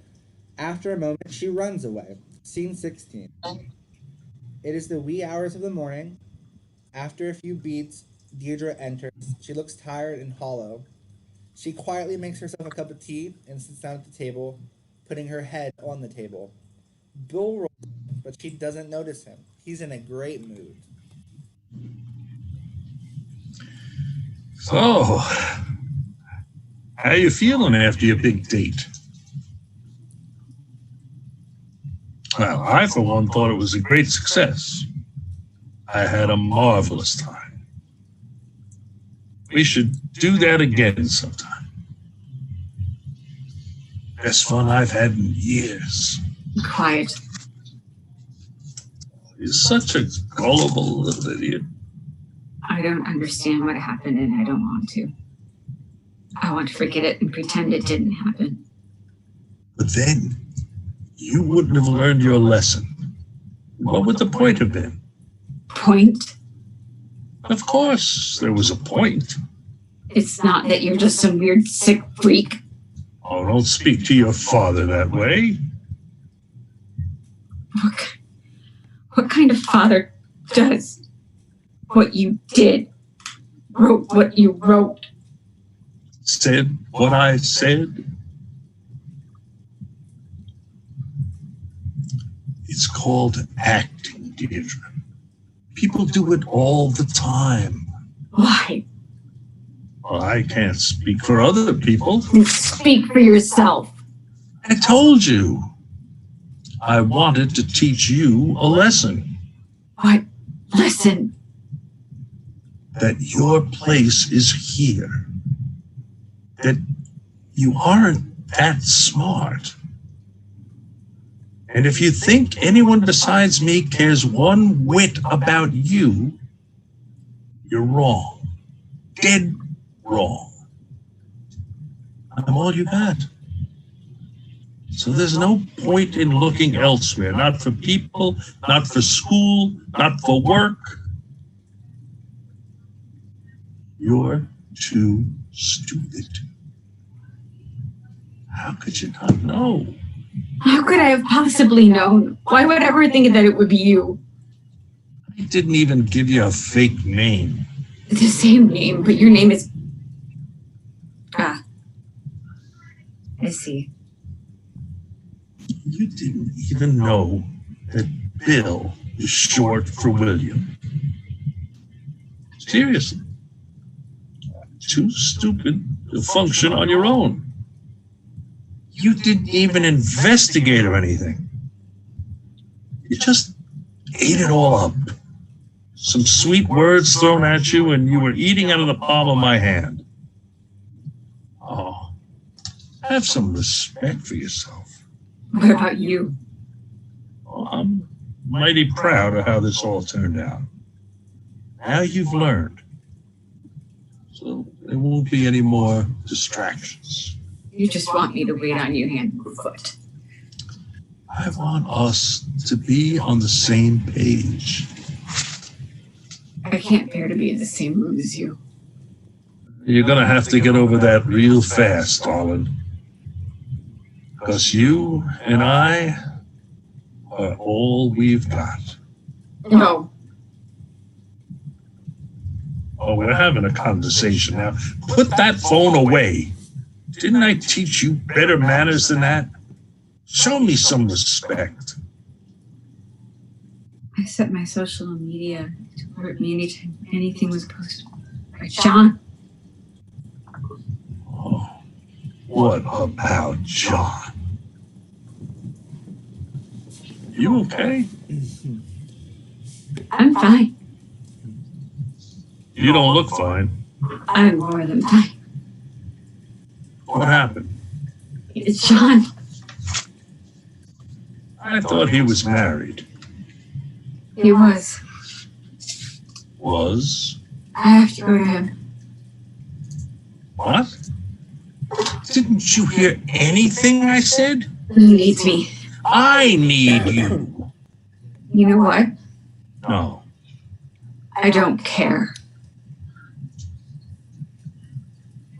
After a moment, she runs away. Scene 16. It is the wee hours of the morning. After a few beats, Deirdre enters. She looks tired and hollow. She quietly makes herself a cup of tea and sits down at the table, putting her head on the table. Bill rolls in, but she doesn't notice him. He's in a great mood. So, how you feeling after your big date? Well, I, for one, thought it was a great success. I had a marvelous time. We should do that again sometime. Best fun I've had in years. Quiet. You're such a gullible little idiot. I don't understand what happened and I don't want to. I want to forget it and pretend it didn't happen. But then, you wouldn't have learned your lesson. What would the point have been? Point? Of course, there was a point. It's not that you're just some weird sick freak. Oh, don't speak to your father that way. What kind of father does what you did? Wrote what you wrote? Said what I said? It's called acting, Deirdre. People do it all the time. Why? Well, I can't speak for other people. Speak for yourself. I told you. I wanted to teach you a lesson. What lesson? That your place is here. That you aren't that smart. And if you think anyone besides me cares one whit about you, you're wrong. Dead wrong. I'm all you got. So there's no point in looking elsewhere. Not for people, not for school, not for work. You're too stupid. How could you not know? How could I have possibly known? Why would I ever think that it would be you? I didn't even give you a fake name. It's the same name, but your name is... Ah. I see. You didn't even know that Bill is short for William. Seriously. Too stupid to function on your own. You didn't even investigate or anything. You just ate it all up. Some sweet words thrown at you and you were eating out of the palm of my hand. Oh, have some respect for yourself. What about you? Oh, I'm mighty proud of how this all turned out. Now you've learned. So there won't be any more distractions. You just want me to wait on you hand and foot. I want us to be on the same page. I can't bear to be in the same room as you. You're gonna have to get over that real fast, darling. Because you and I are all we've got. No. Oh, we're having a conversation now. Put that phone away. Didn't I teach you better manners than that? Show me some respect. I set my social media to alert me anytime anything was posted by John. Oh, what about John? You okay? I'm fine. You don't look fine. I'm more than fine. What happened? It's John. I thought he was married. He was. Was? I have to go to him. What? Didn't you hear anything I said? He needs me. I need you. You know what? No. I don't care.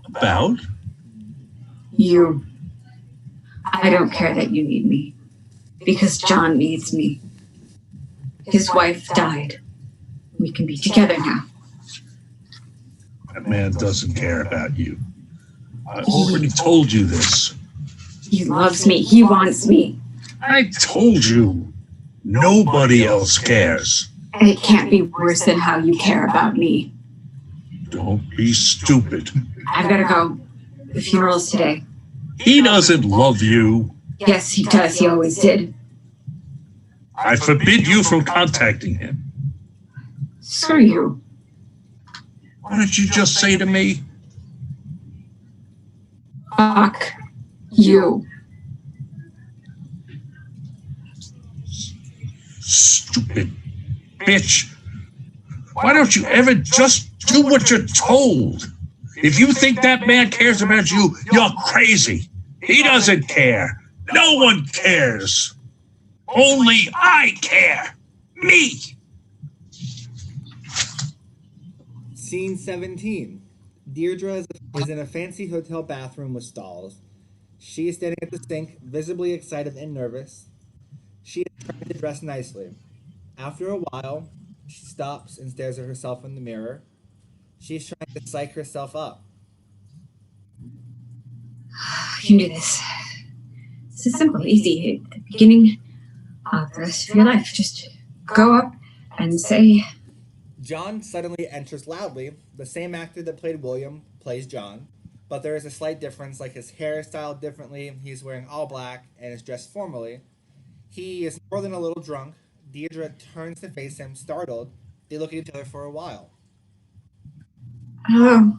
About? You. I don't care that you need me. Because John needs me. His wife died. We can be together now. That man doesn't care about you. I already told you this. He loves me. He wants me. I told you. Nobody else cares. And it can't be worse than how you care about me. Don't be stupid. I've got to go. The funeral's today. He doesn't love you. Yes, he does. He always did. I forbid you from contacting him. Screw you. What did you just say to me? Fuck you. Stupid bitch. Why don't you ever just do what you're told? If you think that man cares about you, you're crazy. He doesn't care. No one cares. Only I care. Me. Scene 17. Deirdre is in a fancy hotel bathroom with stalls. She is standing at the sink, visibly excited and nervous. She is trying to dress nicely. After a while, she stops and stares at herself in the mirror. She's trying to psych herself up. You can do this. This is simple, easy. At the beginning of the rest of your life, just go up and say, John suddenly enters loudly. The same actor that played William plays John, but there is a slight difference, like his hair is styled differently. He's wearing all black and is dressed formally. He is more than a little drunk. Deirdre turns to face him, startled. They look at each other for a while. hello.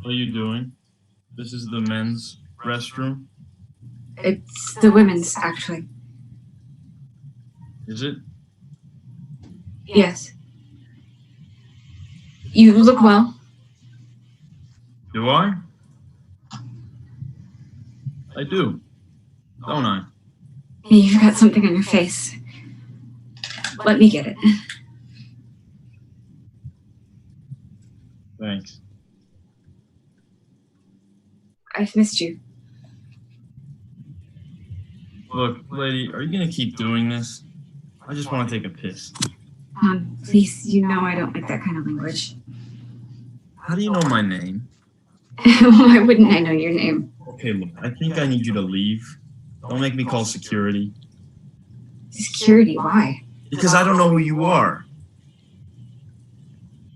What are you doing? This is the men's restroom? It's the women's, actually. Is it? Yes. You look well. Do I? I do. Don't I? You've got something on your face. Let me get it. Thanks. I've missed you. Look, lady, are you gonna keep doing this? I just want to take a piss. Please, you know I don't like that kind of language. How do you know my name? Why wouldn't I know your name? Okay, look, I think I need you to leave. Don't make me call security. Security, why? Because I don't know who you are.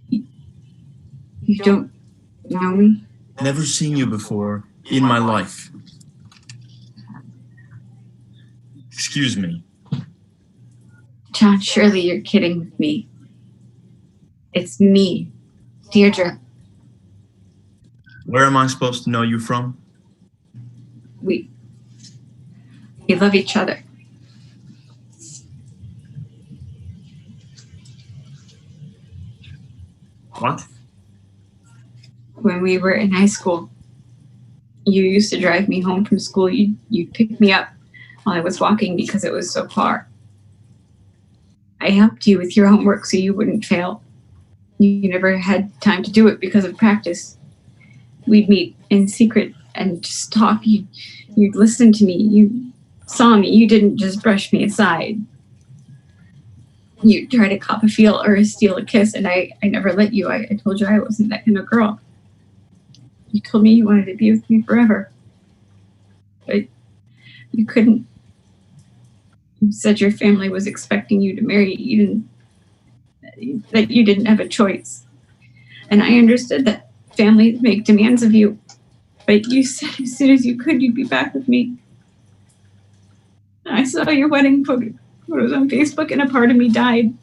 You don't know me? Never seen you before in my life. Excuse me. John, surely you're kidding with me. It's me, Deirdre. Where am I supposed to know you from? We love each other. What? When we were in high school, you used to drive me home from school. You'd pick me up while I was walking because it was so far. I helped you with your homework so you wouldn't fail. You never had time to do it because of practice. We'd meet in secret and just talk. You'd listen to me. You saw me. You didn't just brush me aside. You'd try to cop a feel or steal a kiss, and I never let you. I told you I wasn't that kind of girl. You told me you wanted to be with me forever. But you couldn't. You said your family was expecting you to marry Eden, that you didn't have a choice. And I understood that families make demands of you. But you said as soon as you could, you'd be back with me. I saw your wedding photos on Facebook, and a part of me died.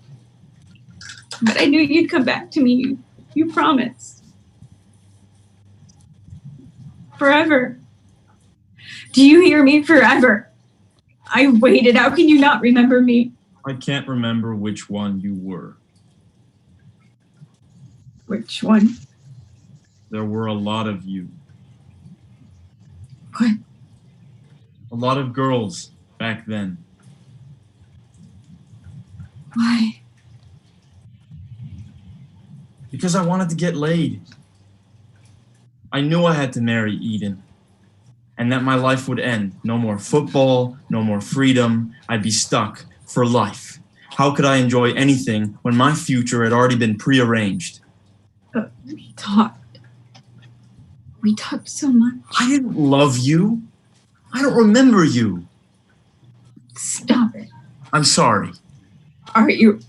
But I knew you'd come back to me. You promised. Forever. Do you hear me? Forever. I waited. How can you not remember me? I can't remember which one you were. Which one? There were a lot of you. What? A lot of girls back then. Why? Because I wanted to get laid. I knew I had to marry Eden. And that my life would end. No more football, no more freedom. I'd be stuck for life. How could I enjoy anything when my future had already been prearranged? But we talked. We talked so much. I didn't love you. I don't remember you. Stop it. I'm sorry. Are you?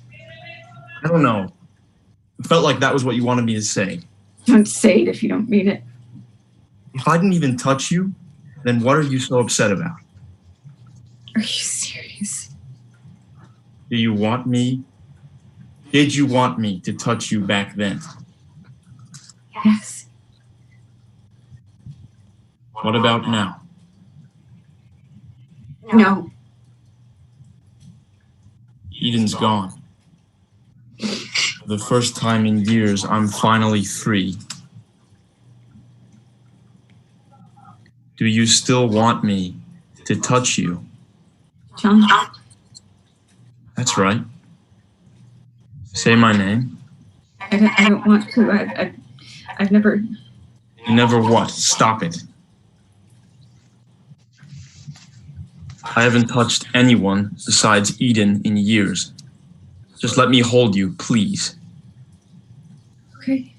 I don't know. It felt like that was what you wanted me to say. Don't say it if you don't mean it. If I didn't even touch you, then what are you so upset about? Are you serious? Do you want me? Did you want me to touch you back then? Yes. What about now? No. Eden's gone. For the first time in years, I'm finally free. Do you still want me to touch you? John? That's right. Say my name. I don't want to. I've never... You never what? Stop it. I haven't touched anyone besides Eden in years. Just let me hold you, please. Okay.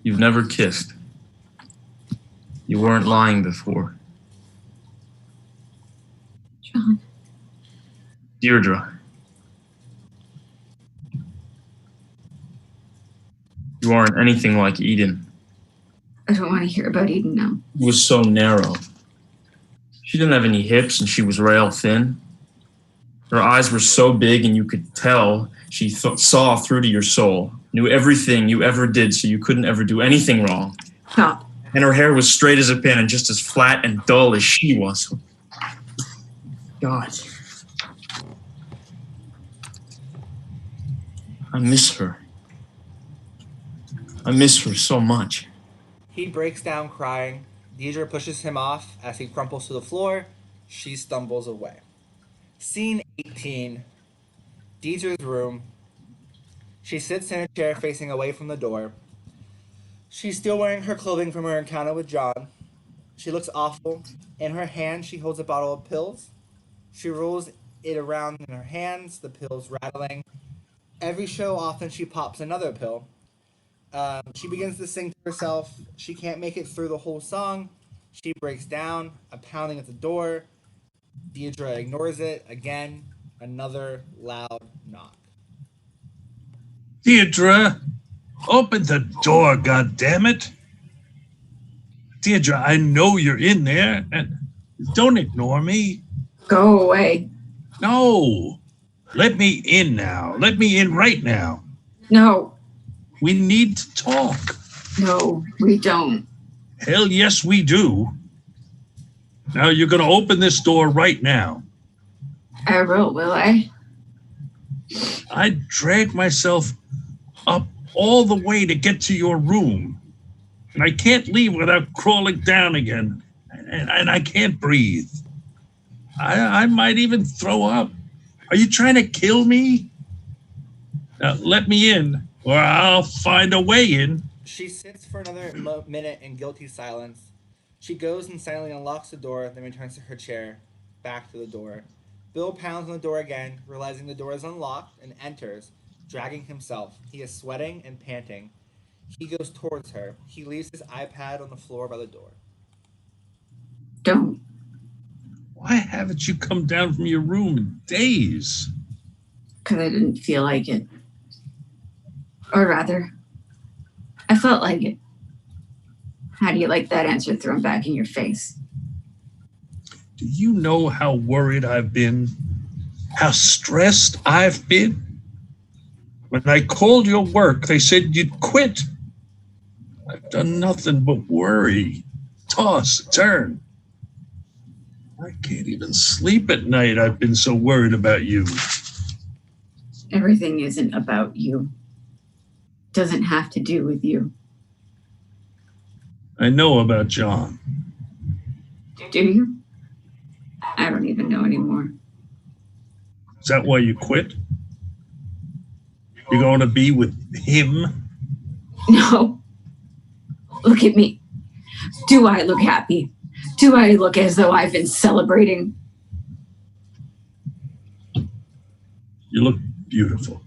You've never kissed. You weren't lying before. John. Deirdre. You aren't anything like Eden. I don't want to hear about Eden now. She was so narrow. She didn't have any hips and she was rail thin. Her eyes were so big and you could tell she saw through to your soul, knew everything you ever did so you couldn't ever do anything wrong. Stop. And her hair was straight as a pin and just as flat and dull as she was. God. I miss her. I miss her so much. He breaks down crying. Deirdre pushes him off as he crumples to the floor. She stumbles away. Scene 18. Deirdre's room. She sits in a chair facing away from the door. She's still wearing her clothing from her encounter with John. She looks awful. In her hand, she holds a bottle of pills. She rolls it around in her hands, the pills rattling. Every so often, she pops another pill. She begins to sing to herself. She can't make it through the whole song. She breaks down, a pounding at the door. Deirdre ignores it. Again, another loud knock. Deirdre, open the door, goddammit. Deirdre, I know you're in there, and don't ignore me. Go away. No. Let me in now. Let me in right now. No. We need to talk. No, we don't. Hell yes, we do. Now you're going to open this door right now. I will I? I dragged myself up all the way to get to your room. And I can't leave without crawling down again. And I can't breathe. I might even throw up. Are you trying to kill me? Now, let me in, or I'll find a way in. She sits for another minute in guilty silence. She goes and silently unlocks the door, then returns to her chair, back to the door. Bill pounds on the door again, realizing the door is unlocked, and enters, dragging himself. He is sweating and panting. He goes towards her. He leaves his iPad on the floor by the door. Don't. Why haven't you come down from your room in days? Because I didn't feel like it. Or rather, I felt like it. How do you like that answer thrown back in your face? Do you know how worried I've been? How stressed I've been? When I called your work, they said you'd quit. I've done nothing but worry, toss, turn. I can't even sleep at night. I've been so worried about you. Everything isn't about you. Doesn't have to do with you. I know about John. Do you? I don't even know anymore. Is that why you quit? You're going to be with him? No. Look at me. Do I look happy? Do I look as though I've been celebrating? You look beautiful.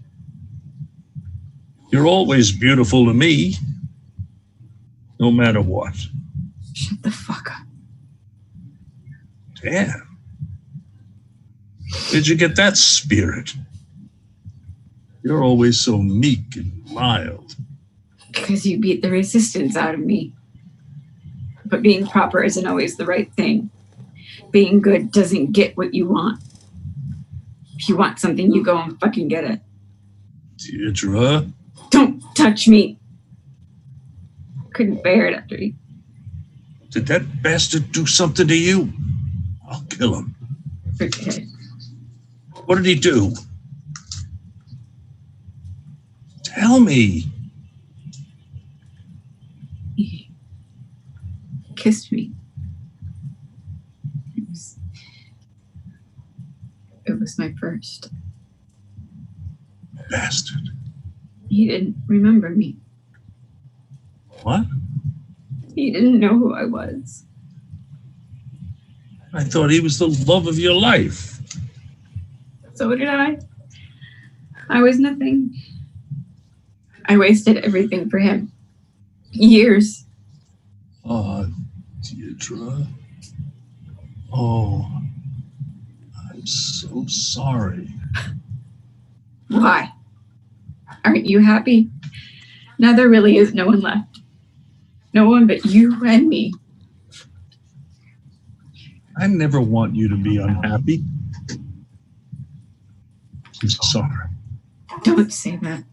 You're always beautiful to me, no matter what. Shut the fuck up. Damn. Where'd you get that spirit? You're always so meek and mild. Because you beat the resistance out of me. But being proper isn't always the right thing. Being good doesn't get what you want. If you want something, you go and fucking get it. Deirdre? Don't touch me. Couldn't bear it after you. Did that bastard do something to you? I'll kill him. Forget it. What did he do? Tell me. He kissed me. It was my first. Bastard. He didn't remember me. What? He didn't know who I was. I thought he was the love of your life. So did I. I was nothing. I wasted everything for him. Years. Oh, Deirdre. Oh, I'm so sorry. Why? Aren't you happy? Now there really is no one left. No one but you and me. I never want you to be unhappy. I'm sorry. Don't say that.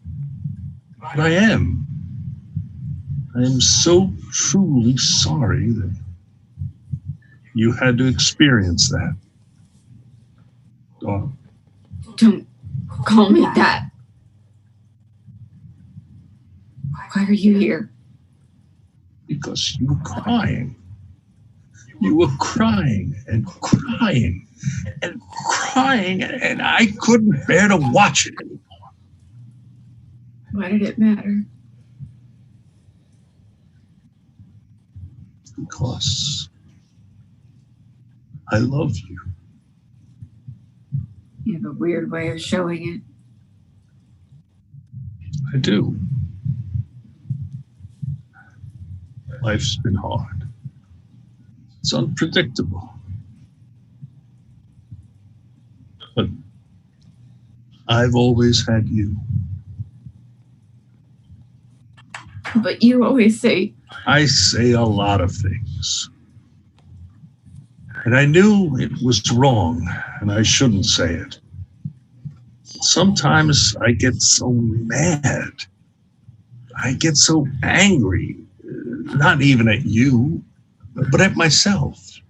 But I am. I am so truly sorry that you had to experience that. Oh, Don't call me that. Why are you here? because you were crying. You were crying and crying and crying, and I couldn't bear to watch it anymore. Why did it matter? Because I love you. You have a weird way of showing it. I do. Life's been hard. It's unpredictable. But I've always had you. But you always say, I say a lot of things. And I knew it was wrong, and I shouldn't say it. Sometimes I get so mad. I get so angry, not even at you, but at myself.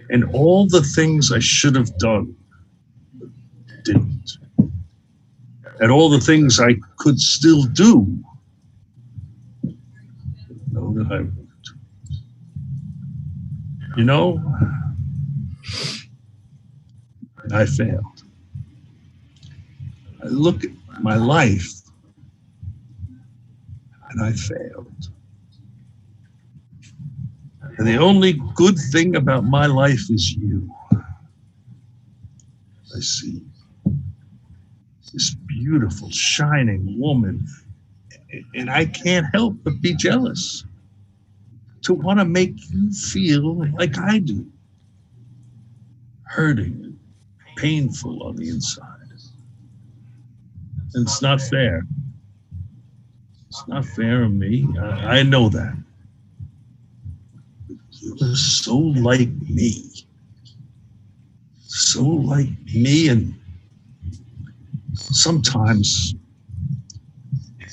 And all the things I should have done, didn't. And all the things I could still do. know that I won't. You know, I failed. I look at my life and I failed. And the only good thing about my life is you. I see this beautiful, shining woman, and I can't help but be jealous, to want to make you feel like I do, hurting, painful on the inside. And it's not fair. It's not fair of me. I know that. You're so like me. So like me, and sometimes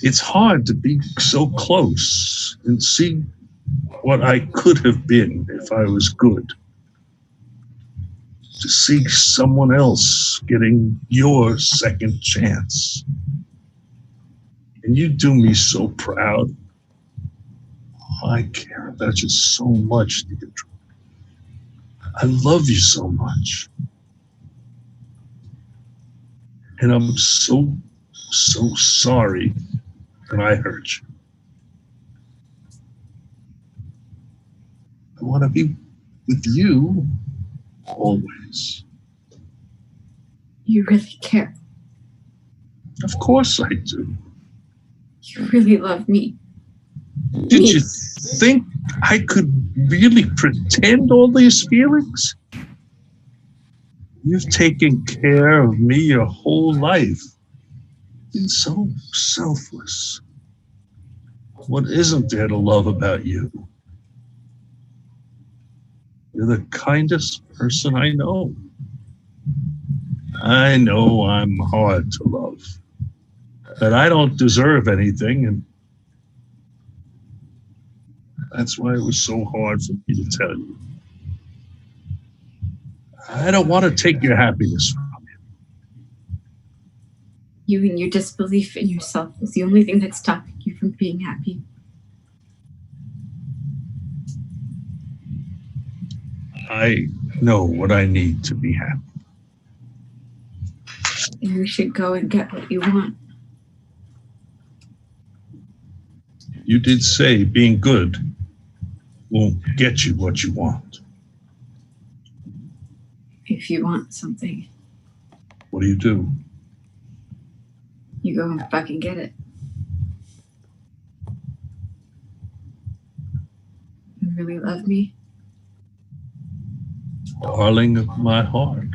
it's hard to be so close and see what I could have been if I was good. To see someone else getting your second chance. And you do me so proud. I care about you so much, Deirdre. I love you so much. And I'm so sorry that I hurt you. I want to be with you always. You really care. Of course I do. You really love me. Did you think I could really pretend all these feelings? You've taken care of me your whole life. Been so selfless. What isn't there to love about you? You're the kindest person I know. I know I'm hard to love, that I don't deserve anything, and that's why it was so hard for me to tell you. I don't want to take your happiness from you. You and your disbelief in yourself is the only thing that's stopping you from being happy. I know what I need to be happy. And you should go and get what you want. You did say being good won't get you what you want. If you want something, What do? you go and fucking get it. You really love me? Darling of my heart.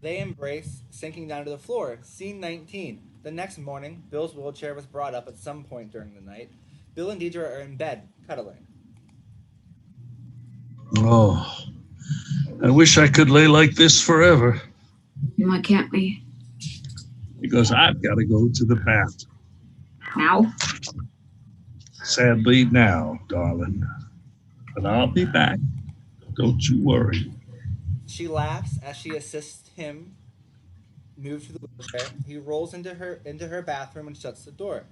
They embrace, sinking down to the floor. Scene 19. The next morning, Bill's wheelchair was brought up at some point during the night. Bill and Deirdre are in bed, cuddling. Oh, I wish I could lay like this forever. Why can't we? Because I've got to go to the bathroom. Now? Sadly now, darling. But I'll be back. Don't you worry. She laughs as she assists him move to the wheelchair. He rolls into her bathroom and shuts the door.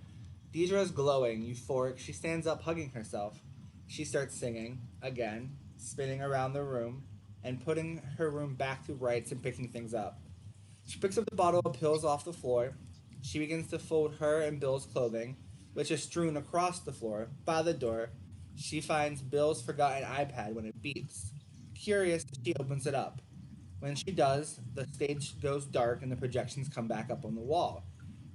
Deirdre is glowing, euphoric. She stands up, hugging herself. She starts singing again, spinning around the room and putting her room back to rights and picking things up. She picks up the bottle of pills off the floor. She begins to fold her and Bill's clothing, which is strewn across the floor. By the door, she finds Bill's forgotten iPad when it beeps. Curious, she opens it up. When she does, the stage goes dark and the projections come back up on the wall.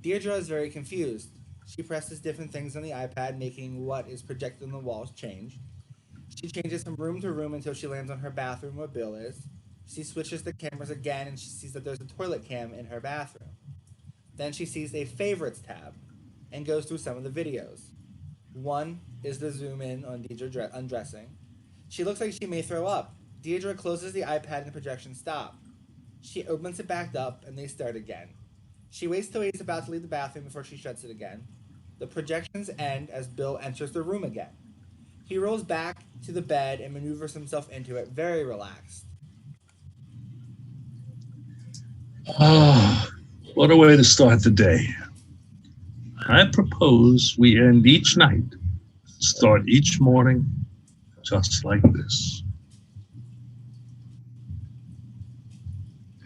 Deirdre is very confused. She presses different things on the iPad, making what is projected on the walls change. She changes from room to room until she lands on her bathroom where Bill is. She switches the cameras again and she sees that there's a toilet cam in her bathroom. Then she sees a favorites tab and goes through some of the videos. One is the zoom in on Deirdre undressing. She looks like she may throw up. Deirdre closes the iPad and the projections stop. She opens it back up and they start again. She waits till he's about to leave the bathroom before she shuts it again. The projections end as Bill enters the room again. He rolls back to the bed and maneuvers himself into it, very relaxed. Oh, What a way to start the day. I propose we end each night, start each morning just like this.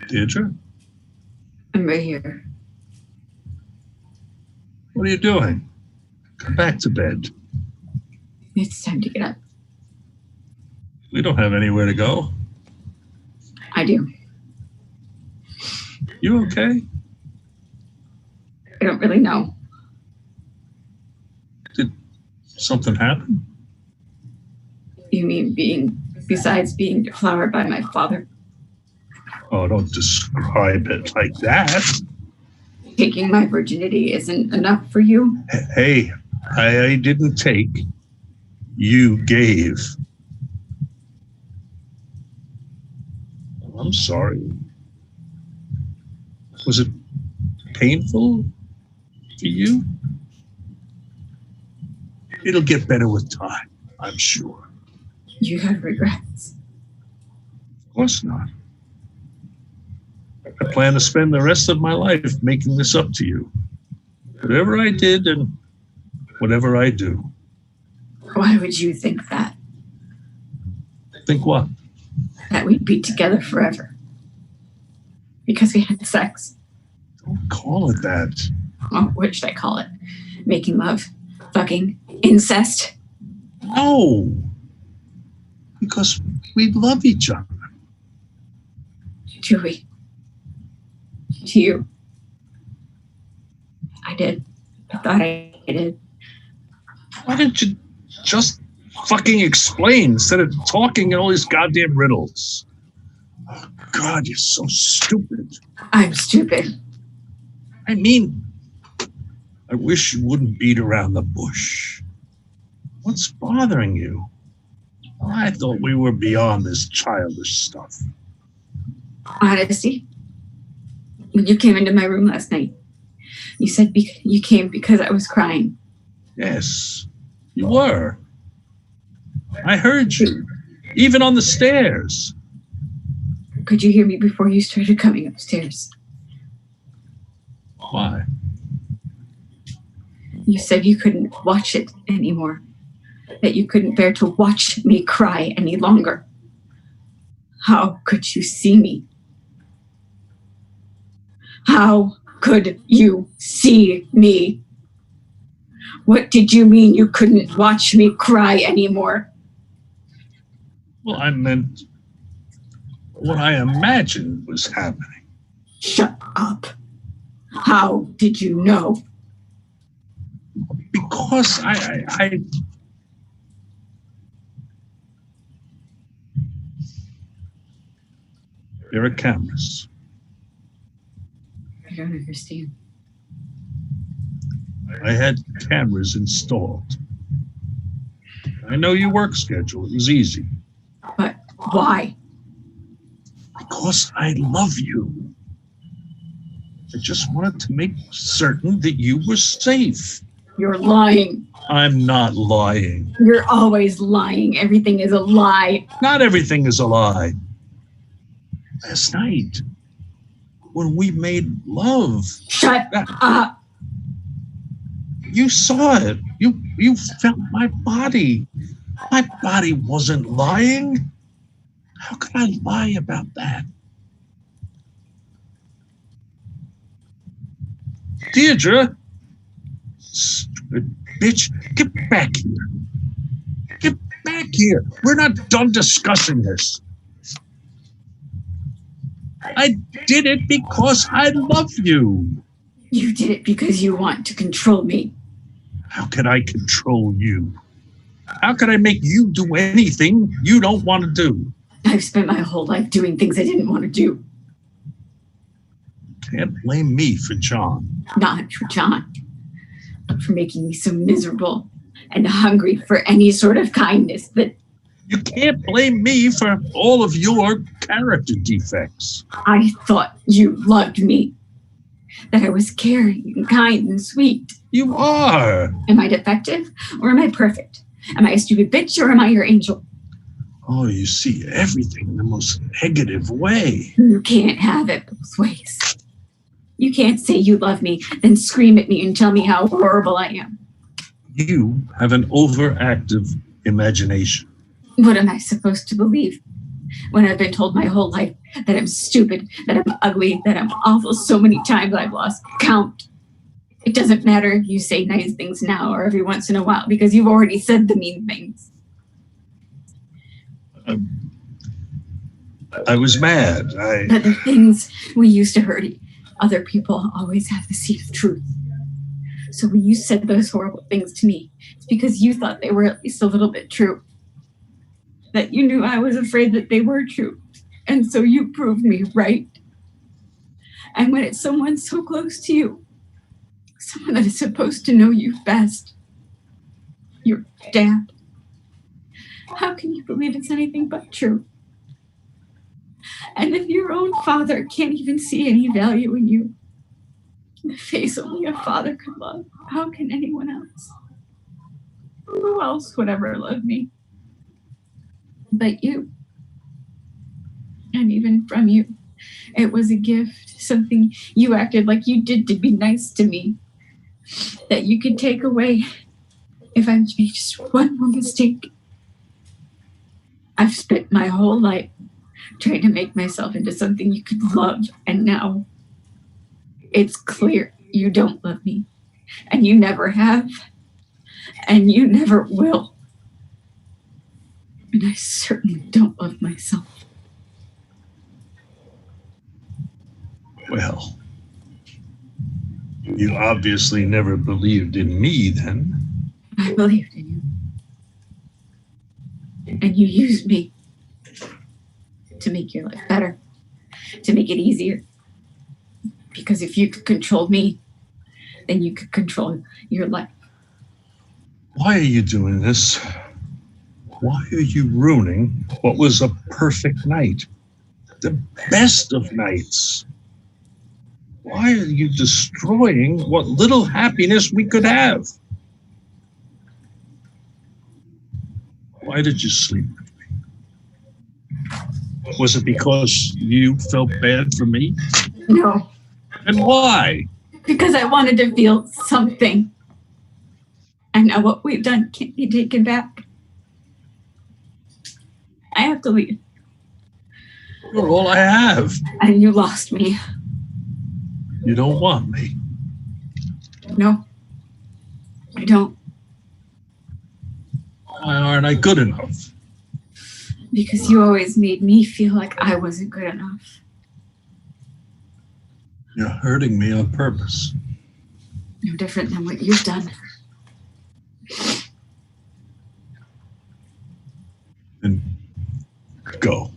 Deirdre, I'm right here. what are you doing? Come back to bed. It's time to get up. We don't have anywhere to go. I do. You okay? I don't really know. Did something happen? You mean besides being deflowered by my father? Oh, don't describe it like that. Taking my virginity isn't enough for you? Hey, I didn't take. You gave. I'm sorry. Was it painful for you? It'll get better with time, I'm sure. You have regrets. Of course not. I plan to spend the rest of my life making this up to you. Whatever I did and whatever I do. Why would you think that? Think what? That we'd be together forever? Because we had sex. Don't call it that. Oh, what should I call it? Making love? Fucking? Incest? No. Because we love each other. Do we? To you? I did. I thought I did. Why didn't you just fucking explain instead of talking all these goddamn riddles? Oh, God, you're so stupid. I'm stupid. I mean, I wish you wouldn't beat around the bush. What's bothering you? I thought we were beyond this childish stuff. Honesty. When you came into my room last night, you said you came because I was crying. Yes, you were. I heard you, even on the stairs. Could you hear me before you started coming upstairs? Why? You said you couldn't watch it anymore, that you couldn't bear to watch me cry any longer. How could you see me? How could you see me? What did you mean you couldn't watch me cry anymore? Well, I meant what I imagined was happening. Shut up. How did you know? Because I there are cameras. I don't understand. I had cameras installed. I know your work schedule. It was easy. But why? Because I love you. I just wanted to make certain that you were safe. You're lying. I'm not lying. You're always lying. Everything is a lie. Not everything is a lie. Last night, when we made love. Shut up. You saw it. You felt my body. My body wasn't lying. How could I lie about that? Deirdre, stupid bitch, get back here. Get back here. We're not done discussing this. I did it because I love you. You did it because you want to control me. How can I control you? How can I make you do anything you don't want to do? I've spent my whole life doing things I didn't want to do. Can't blame me for John. Not for John, but for making me so miserable and hungry for any sort of kindness that You can't blame me for all of your character defects. I thought you loved me, that I was caring and kind and sweet. You are. Am I defective or am I perfect? Am I a stupid bitch or am I your angel? Oh, you see everything in the most negative way. You can't have it both ways. You can't say you love me, then scream at me and tell me how horrible I am. You have an overactive imagination. What am I supposed to believe when I've been told my whole life that I'm stupid, that I'm ugly, that I'm awful so many times I've lost count? It doesn't matter if you say nice things now or every once in a while because you've already said the mean things. I was mad. But the things we used to hurt other people always have the seed of truth. So when you said those horrible things to me, it's because you thought they were at least a little bit true. That you knew I was afraid that they were true. And so you proved me right. And when it's someone so close to you, someone that is supposed to know you best, your dad, how can you believe it's anything but true? And if your own father can't even see any value in you, the face only a father could love, how can anyone else? Who else would ever love me but you? And even from you, it was a gift, something you acted like you did to be nice to me, that you could take away if I make just one more mistake. I've spent my whole life trying to make myself into something you could love, and now it's clear you don't love me, and you never have, and you never will. And I certainly don't love myself. Well, you obviously never believed in me then. I believed in you. And you used me to make your life better, to make it easier. Because if you could control me, then you could control your life. Why are you doing this? Why are you ruining what was a perfect night? The best of nights. Why are you destroying what little happiness we could have? Why did you sleep with me? Was it because you felt bad for me? No. And why? Because I wanted to feel something. And now what we've done can't be taken back. I have to leave. You're all I have. And you lost me. You don't want me. No, I don't. Why aren't I good enough? Because you always made me feel like I wasn't good enough. You're hurting me on purpose. No different than what you've done. Then go.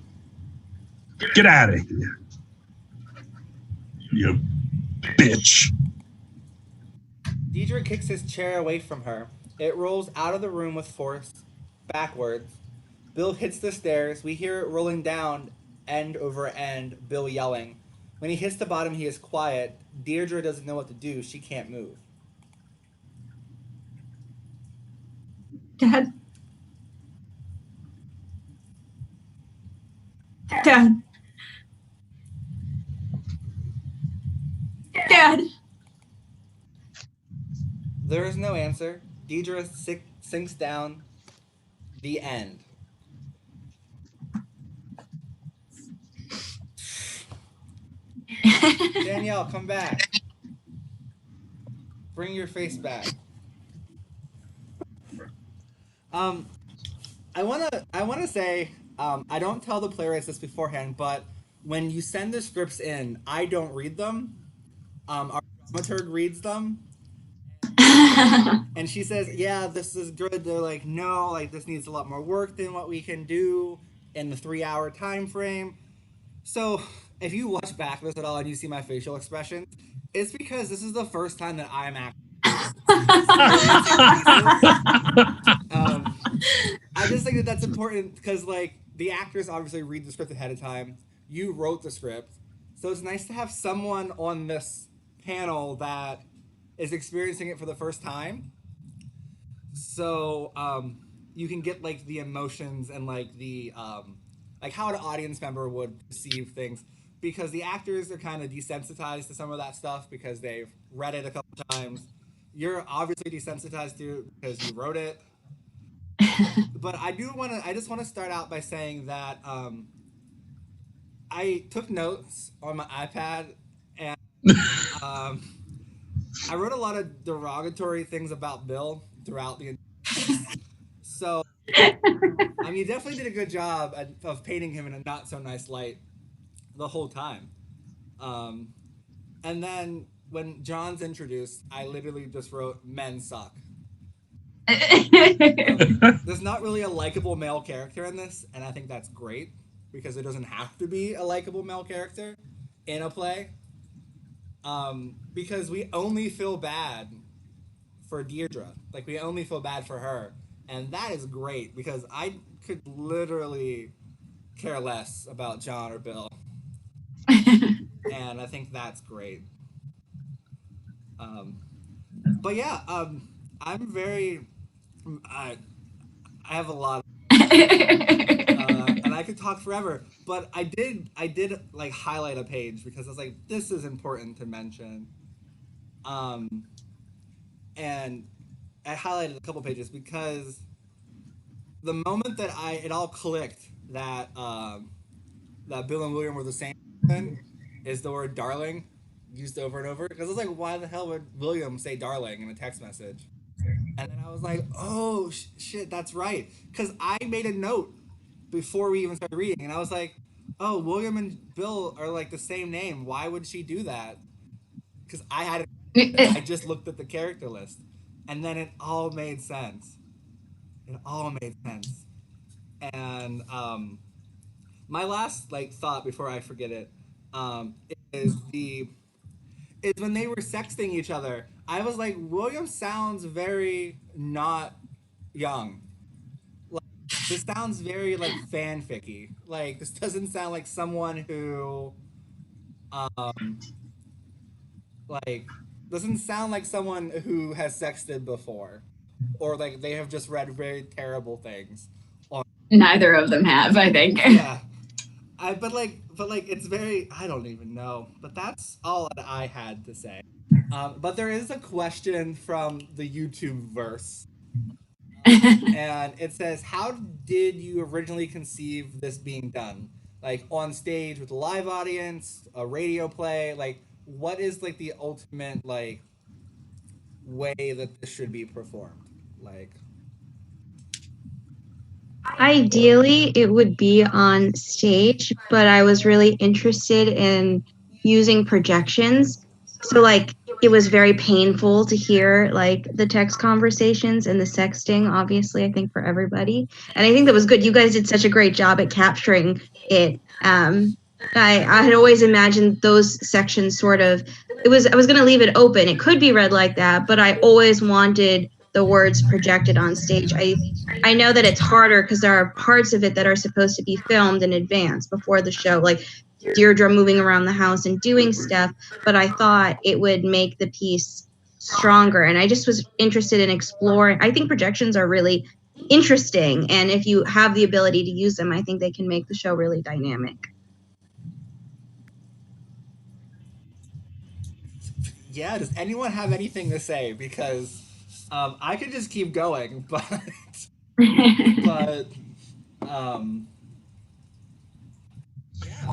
Get out of here. You bitch. Deirdre kicks his chair away from her. It rolls out of the room with force, backwards. Bill hits the stairs. We hear it rolling down, end over end, Bill yelling. When he hits the bottom, he is quiet. Deirdre doesn't know what to do. She can't move. Dad. Dad. Dad. There is no answer. Deirdre sinks down. The end. Danielle, come back. Bring your face back. I wanna say, I don't tell the playwrights this beforehand, but when you send the scripts in, I don't read them. Our dramaturg reads them. And she says, yeah, this is good. They're like, no, like this needs a lot more work than what we can do in the 3-hour time frame. So if you watch back this at all and you see my facial expressions, it's because this is the first time that I'm acting. I just think that that's important because like the actors obviously read the script ahead of time. You wrote the script. So it's nice to have someone on this panel that is experiencing it for the first time. So you can get like the emotions and like the like how an audience member would perceive things. because the actors are kind of desensitized to some of that stuff because they've read it a couple times. You're obviously desensitized to it because you wrote it. But I just want to start out by saying that I took notes on my iPad, and I wrote a lot of derogatory things about Bill throughout the. So, you definitely did a good job of painting him in a not so nice light the whole time. And then when John's introduced, I literally just wrote "men suck." There's not really a likable male character in this, and I think that's great because there doesn't have to be a likable male character in a play. Because we only feel bad for Deirdre. Like, we only feel bad for her. And that is great because I could literally care less about John or Bill. And I think that's great. But yeah, I'm very... I have a lot of... and I could talk forever, but I did like highlight a page because I was like, this is important to mention. And I highlighted a couple pages because the moment that it all clicked that that Bill and William were the same person is the word darling used over and over, because I was like, why the hell would William say darling in a text message? And then I was like, oh shit, that's right, because I made a note before we even started reading, and I was like, oh, William and Bill are like the same name, why would she do that? Because I just looked at the character list, and then it all made sense. And my last thought before I forget it is when they were sexting each other. I was like, William sounds very not young. Like, this sounds very fanficky. Like, this doesn't sound like someone who doesn't sound like someone who has sexted before, or they have just read very terrible things. Neither of them have, I think. Yeah, but it's very, I don't even know. But that's all that I had to say. But there is a question from the YouTube verse, and it says, "How did you originally conceive this being done? Like on stage with a live audience, a radio play? Like, what is the ultimate way that this should be performed? Like." Ideally, it would be on stage, but I was really interested in using projections. So it was very painful to hear the text conversations and the sexting, obviously, I think for everybody. And I think that was good. You guys did such a great job at capturing it. I had always imagined those sections I was going to leave it open. It could be read like that, but I always wanted the words projected on stage. I know that it's harder because there are parts of it that are supposed to be filmed in advance before the show, like Deirdre moving around the house and doing stuff, but I thought it would make the piece stronger. And I just was interested in exploring. I think projections are really interesting, and if you have the ability to use them, I think they can make the show really dynamic. Yeah, does anyone have anything to say? Because I could just keep going, but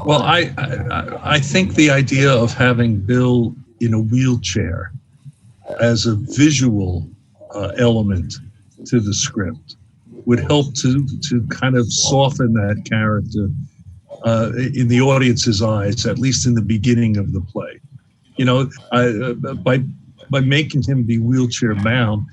well, I think the idea of having Bill in a wheelchair as a visual element to the script would help to kind of soften that character in the audience's eyes, at least in the beginning of the play. By making him be wheelchair bound,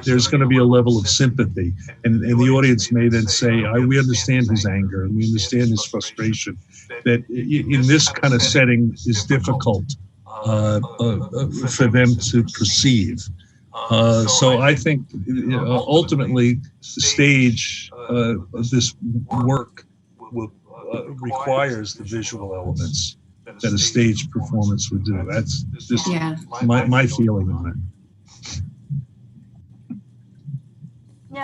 there's going to be a level of sympathy, and the audience may then say, we understand his anger and we understand his frustration, that in this kind of setting is difficult for them to perceive. So I think ultimately the stage, this work requires the visual elements that a stage performance would do. That's just my feeling on it.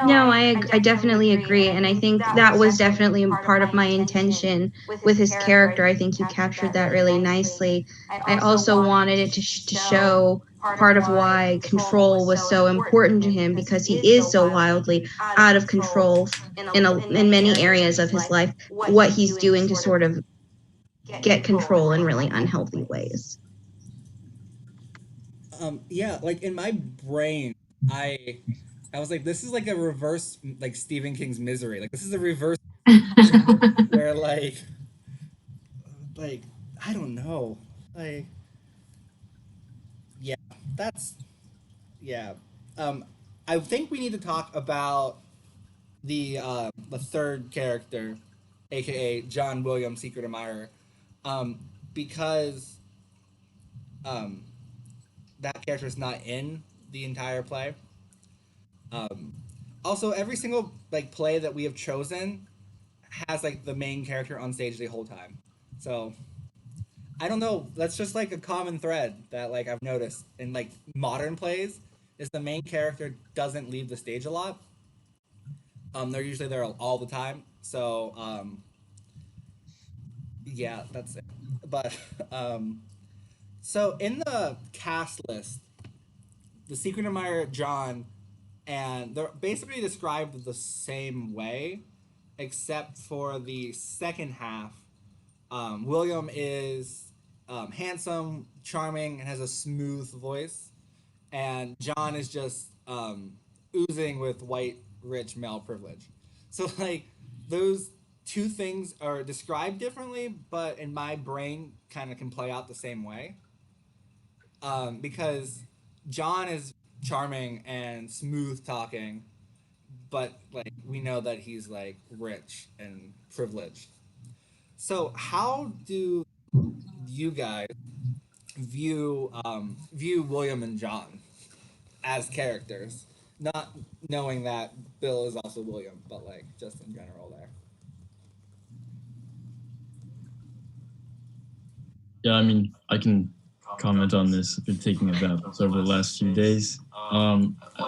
No, I definitely agree. And I think that was definitely part of my intention with his character. I think you captured that really nicely. I also wanted it to show part of why control was so important to him, because he is so wildly out of control in many areas of his life, what he's doing to sort of get control in really unhealthy ways. Yeah, like in my brain, I was like, this is like a reverse, like Stephen King's Misery. Like this is a reverse where like I don't know, like yeah, that's yeah. I think we need to talk about the third character, aka John William Secret Admirer, because um, that character is not in the entire play. Um, Also, every single like play that we have chosen has like the main character on stage the whole time. So I don't know. That's just like a common thread that like I've noticed in like modern plays is the main character doesn't leave the stage a lot. They're usually there all the time. So yeah, that's it. But so in the cast list, the Secret Admirer John, and they're basically described the same way, except for the second half. William is handsome, charming, and has a smooth voice, and John is just oozing with white, rich male privilege. So like those two things are described differently, but in my brain kind of can play out the same way. Because John is charming and smooth talking, but like we know that he's like rich and privileged. So how do you guys view William and John as characters, not knowing that Bill is also William, but like just in general there? Yeah, I mean, I can comment on this. I've been thinking about this over the last few days.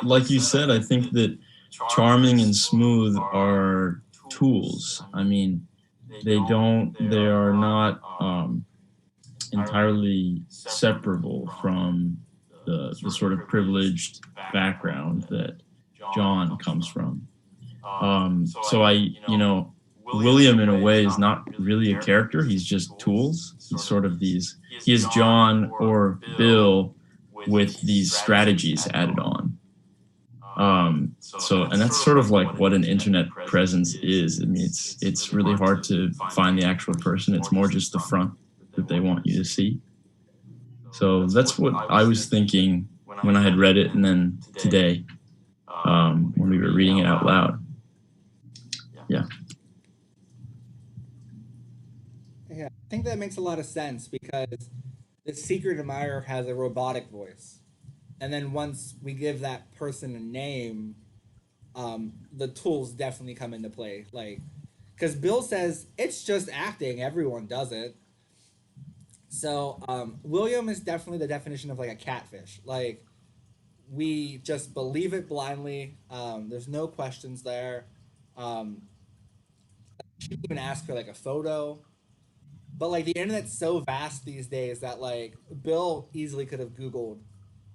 Like you said, I think that charming and smooth are tools. I mean, they are not entirely separable from the sort of privileged background that John comes from. So William in a way is not really a character. He's just tools. He's sort of he is John or Bill with these strategies added on. And that's sort of like what an internet presence is. I mean, it's really hard to find the actual person. It's more just the front that they want you to see. So that's what I was thinking when I had read it, and then today when we were reading it out loud. Yeah. Yeah, I think that makes a lot of sense because the Secret Admirer has a robotic voice. And then once we give that person a name, the tools definitely come into play. Like, because Bill says, it's just acting, everyone does it. So William is definitely the definition of like a catfish. Like, we just believe it blindly. There's no questions there. She didn't even ask for like a photo. But like the internet's so vast these days that like Bill easily could have Googled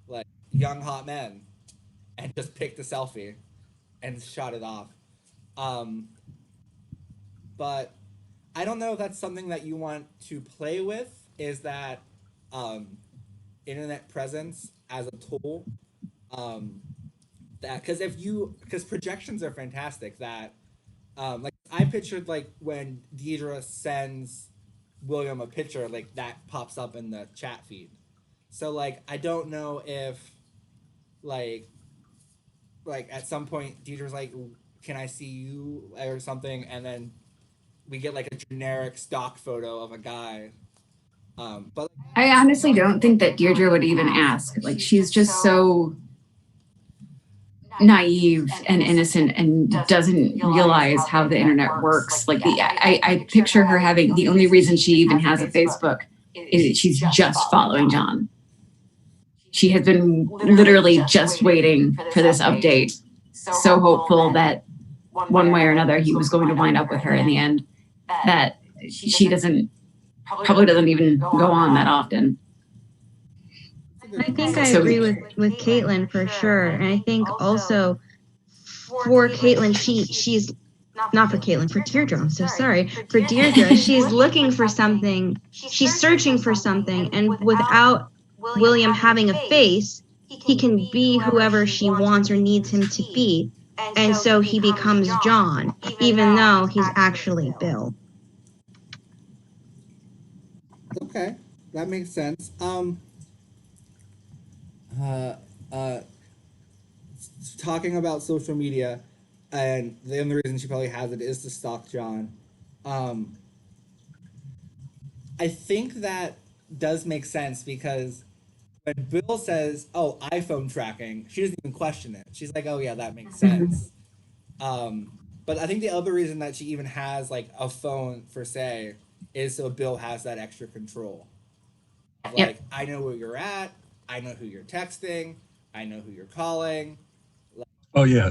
like young hot men and just picked a selfie and shot it off. But I don't know if that's something that you want to play with, is that internet presence as a tool. Because projections are fantastic, that like I pictured like when Deirdre sends William a picture, like that pops up in the chat feed. So like I don't know if like at some point Deirdre's like, can I see you or something, and then we get like a generic stock photo of a guy. But I honestly don't think that Deirdre would even ask. Like, she's just so naive and innocent and doesn't realize how the internet works. Like, I picture her having, the only reason she even has a Facebook is that she's just following John. She has been literally just waiting for this update so hopeful that one way or another he was going to wind up with her in the end, that she probably doesn't even go on that often. I think I agree with Caitlin for sure. And I think also for Caitlin, she's not for Caitlin, for Deirdre. I'm so sorry. For Deirdre, she's looking for something. She's searching for something. And without William having a face, he can be whoever she wants or needs him to be. And so he becomes John, even though he's actually Bill. Okay, that makes sense. Talking about social media, and the only reason she probably has it is to stalk John. I think that does make sense because when Bill says, "Oh, iPhone tracking," she doesn't even question it. She's like, "Oh yeah, that makes sense." But I think the other reason that she even has like a phone per se is so Bill has that extra control. Like, I know where you're at. I know who you're texting. I know who you're calling. Oh yeah,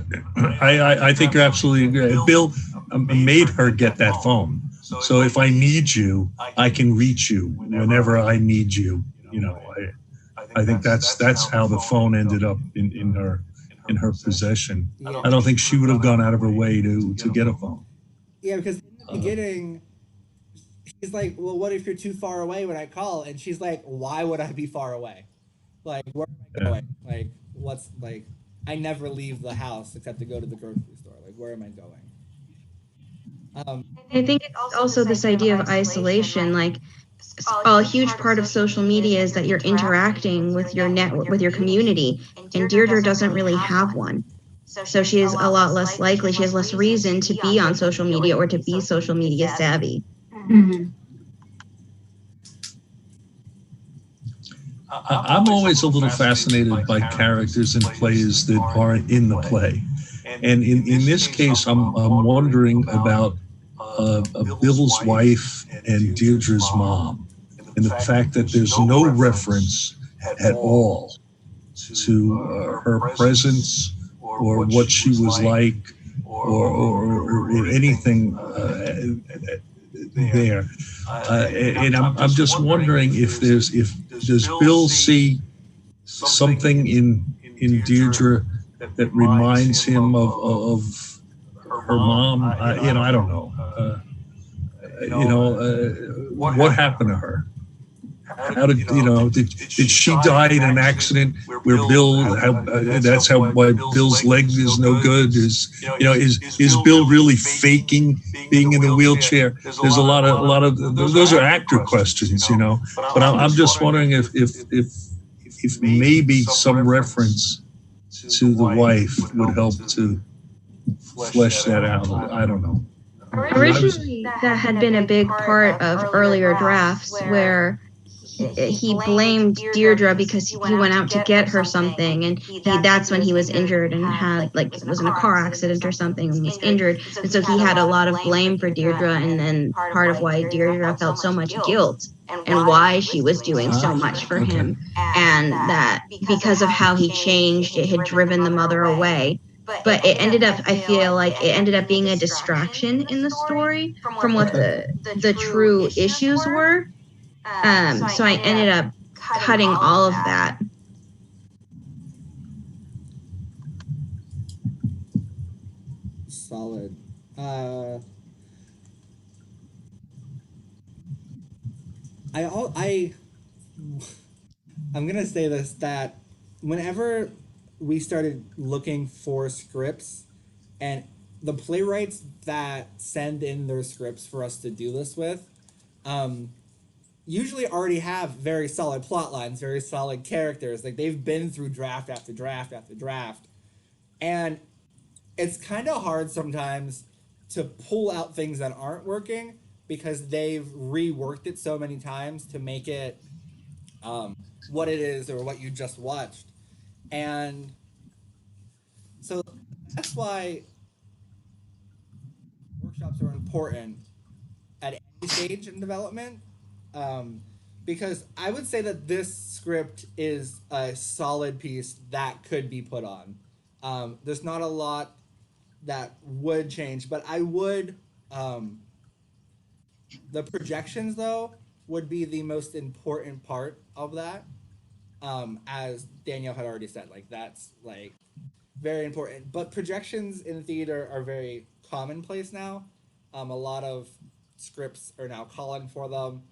I think you're absolutely right. Bill made her get that phone, so if I need you, I can reach you whenever I need you. You know, I think that's how the phone ended up in her possession. Yeah. I don't think she would have gone out of her way to get a phone. Yeah, because in the beginning, she's like, "Well, what if you're too far away when I call?" And she's like, "Why would I be far away? Like, where am I going? Like, what's like? I never leave the house except to go to the grocery store. Like, where am I going?" I think it's also this idea of isolation. Like, a huge part of social media is that you're interacting with your network, with your community, and Deirdre doesn't really have one. So she is a lot less likely, she has less reason to be on social media or to be social media savvy. Mm-hmm. I'm always a little fascinated by characters and plays that aren't in the play. And in this case, I'm wondering about Bill's wife and Deirdre's mom, and the fact that there's no reference at all to her presence or what she was like or anything there. And I'm just wondering if does Bill see something in Deirdre that reminds him of her mom? I don't know. What happened to her? How did did she die in an accident where Bill? That's why Bill's leg is no good. Is Bill really faking being in the wheelchair? There's a lot of those are actor questions, But I'm just wondering if maybe some reference to the wife would help to flesh that out. I don't know. Originally, that had been a big part of earlier drafts where he blamed Deirdre because he went out to get her something, and that's when he was injured and had was in a car accident or something and was injured, and so he had a lot of blame for Deirdre, and then part of why Deirdre felt so much guilt and why she was doing so much for him, and that because of how he changed, it had driven the mother away. But it ended up, I feel like it ended up being a distraction in the story from what the true issues were. So I ended up cutting all of that. Solid. I'm gonna say this, that whenever we started looking for scripts, and the playwrights that send in their scripts for us to do this with, usually already have very solid plot lines, very solid characters. Like, they've been through draft after draft after draft. And it's kind of hard sometimes to pull out things that aren't working because they've reworked it so many times to make it what it is or what you just watched. And so that's why workshops are important at any stage in development. Because I would say that this script is a solid piece that could be put on. There's not a lot that would change, but I would. The projections, though, would be the most important part of that. As Danielle had already said, like that's like very important. But projections in theater are very commonplace now. A lot of scripts are now calling for them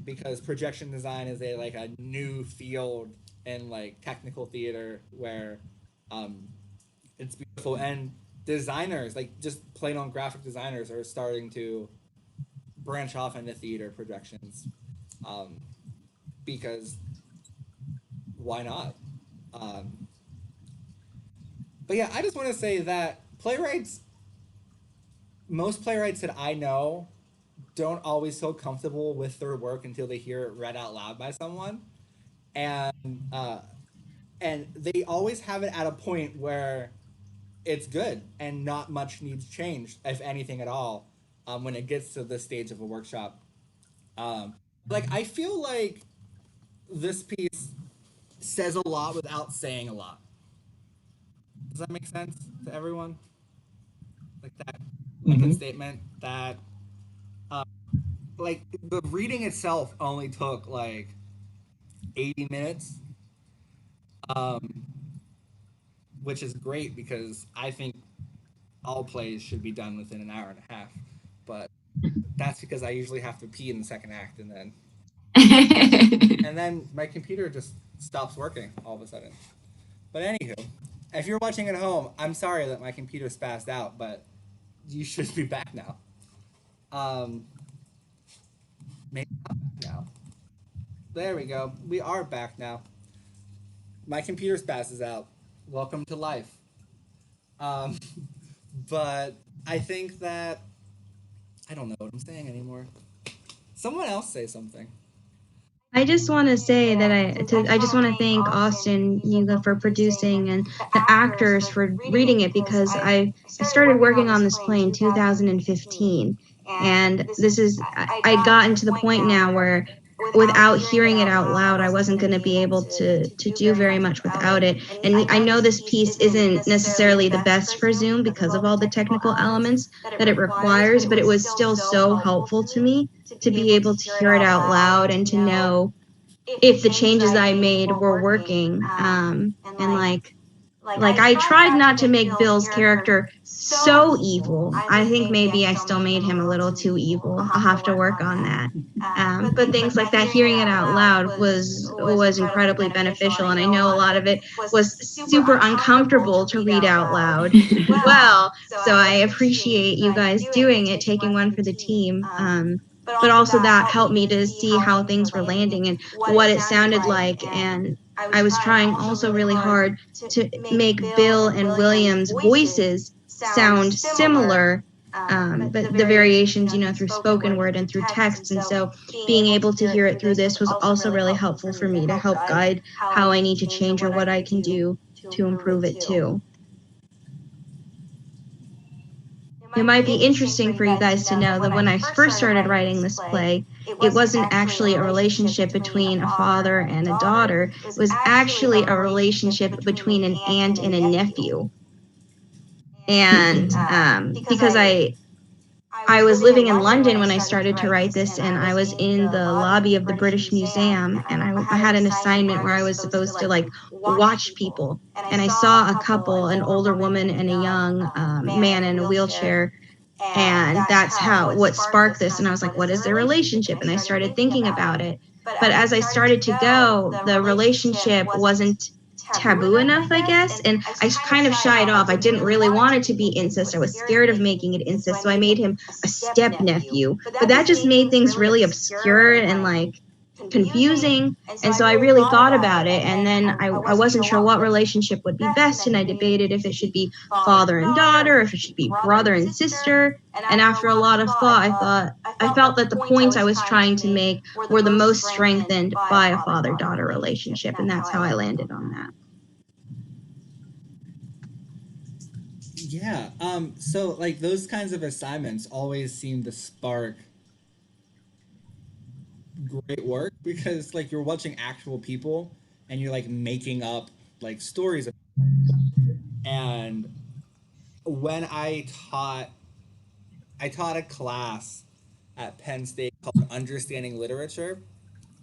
because projection design is a new field in like technical theater where it's beautiful, and designers, like just plain on graphic designers, are starting to branch off into theater projections because why not? Um, but yeah, I just want to say that most playwrights that I know don't always feel comfortable with their work until they hear it read out loud by someone, and uh, and they always have it at a point where it's good and not much needs changed, if anything at all, when it gets to this stage of a workshop. Like I feel like this piece says a lot without saying a lot. Does that make sense to everyone? Like that blanket statement that like the reading itself only took like 80 minutes, um, which is great because I think all plays should be done within an hour and a half. But that's because I usually have to pee in the second act, and then my computer just stops working all of a sudden. But anywho, if you're watching at home, I'm sorry that my computer spazzed out, but you should be back now. Maybe not back now. There we go. We are back now. My computer spazzes out. Welcome to life. Um, but I think that I don't know what I'm saying anymore. Someone else say something. I just want to say that I just want to thank Austin Yuga for producing and the actors for reading it, because I started working on this play in 2015, and I gotten to the point now where without hearing it out loud, I wasn't going to be able to do very much without it. And I know this piece isn't necessarily the best for Zoom because of all the technical elements that it requires, but it was still so helpful to me to be able to hear it out loud and to know if the changes I made were working. And like I tried not to make Bill's character so evil. I think maybe I still made him a little too evil. I'll have to work on that. But things like that, hearing it out loud was incredibly beneficial, and I know a lot of it was super uncomfortable to read out loud. Well, so I appreciate you guys doing it, taking one for the team. But also that helped me to see how things were landing and what it sounded like, and I was trying also really hard to make Bill and William's voices sound similar, but the variations, through spoken word and through text. And so being able to hear it through this was also really helpful for me to help guide how I need to change or what I can do to improve it too. It might be interesting for you guys to know that when I first started writing this play, it wasn't actually a relationship between a father and a daughter. It was actually a relationship between an aunt and a nephew. And because I was living in London when I started to write this, and I was in the lobby of the British Museum, and I had an assignment where I was supposed to watch people, and I saw a couple, an older woman and a young man in a wheelchair, and that's what sparked this. And I was like, what is their relationship? And I started thinking about it, but as I started to go, the relationship wasn't taboo enough, I guess, and I kind of shied off. I didn't really want it to be incest. I was scared of making it incest, so I made him a step nephew, but that just made things really obscure and confusing. And so I really thought about it, and then I wasn't sure what relationship would be best, and I debated if it should be father and daughter, if it should be brother and sister. And after a lot of thought, I felt that the points I was trying to make were the most strengthened by a father-daughter relationship, and that's how I landed on that. Yeah. So those kinds of assignments always seem to spark great work because you're watching actual people and you're making up stories of And when I taught a class at Penn State called Understanding Literature,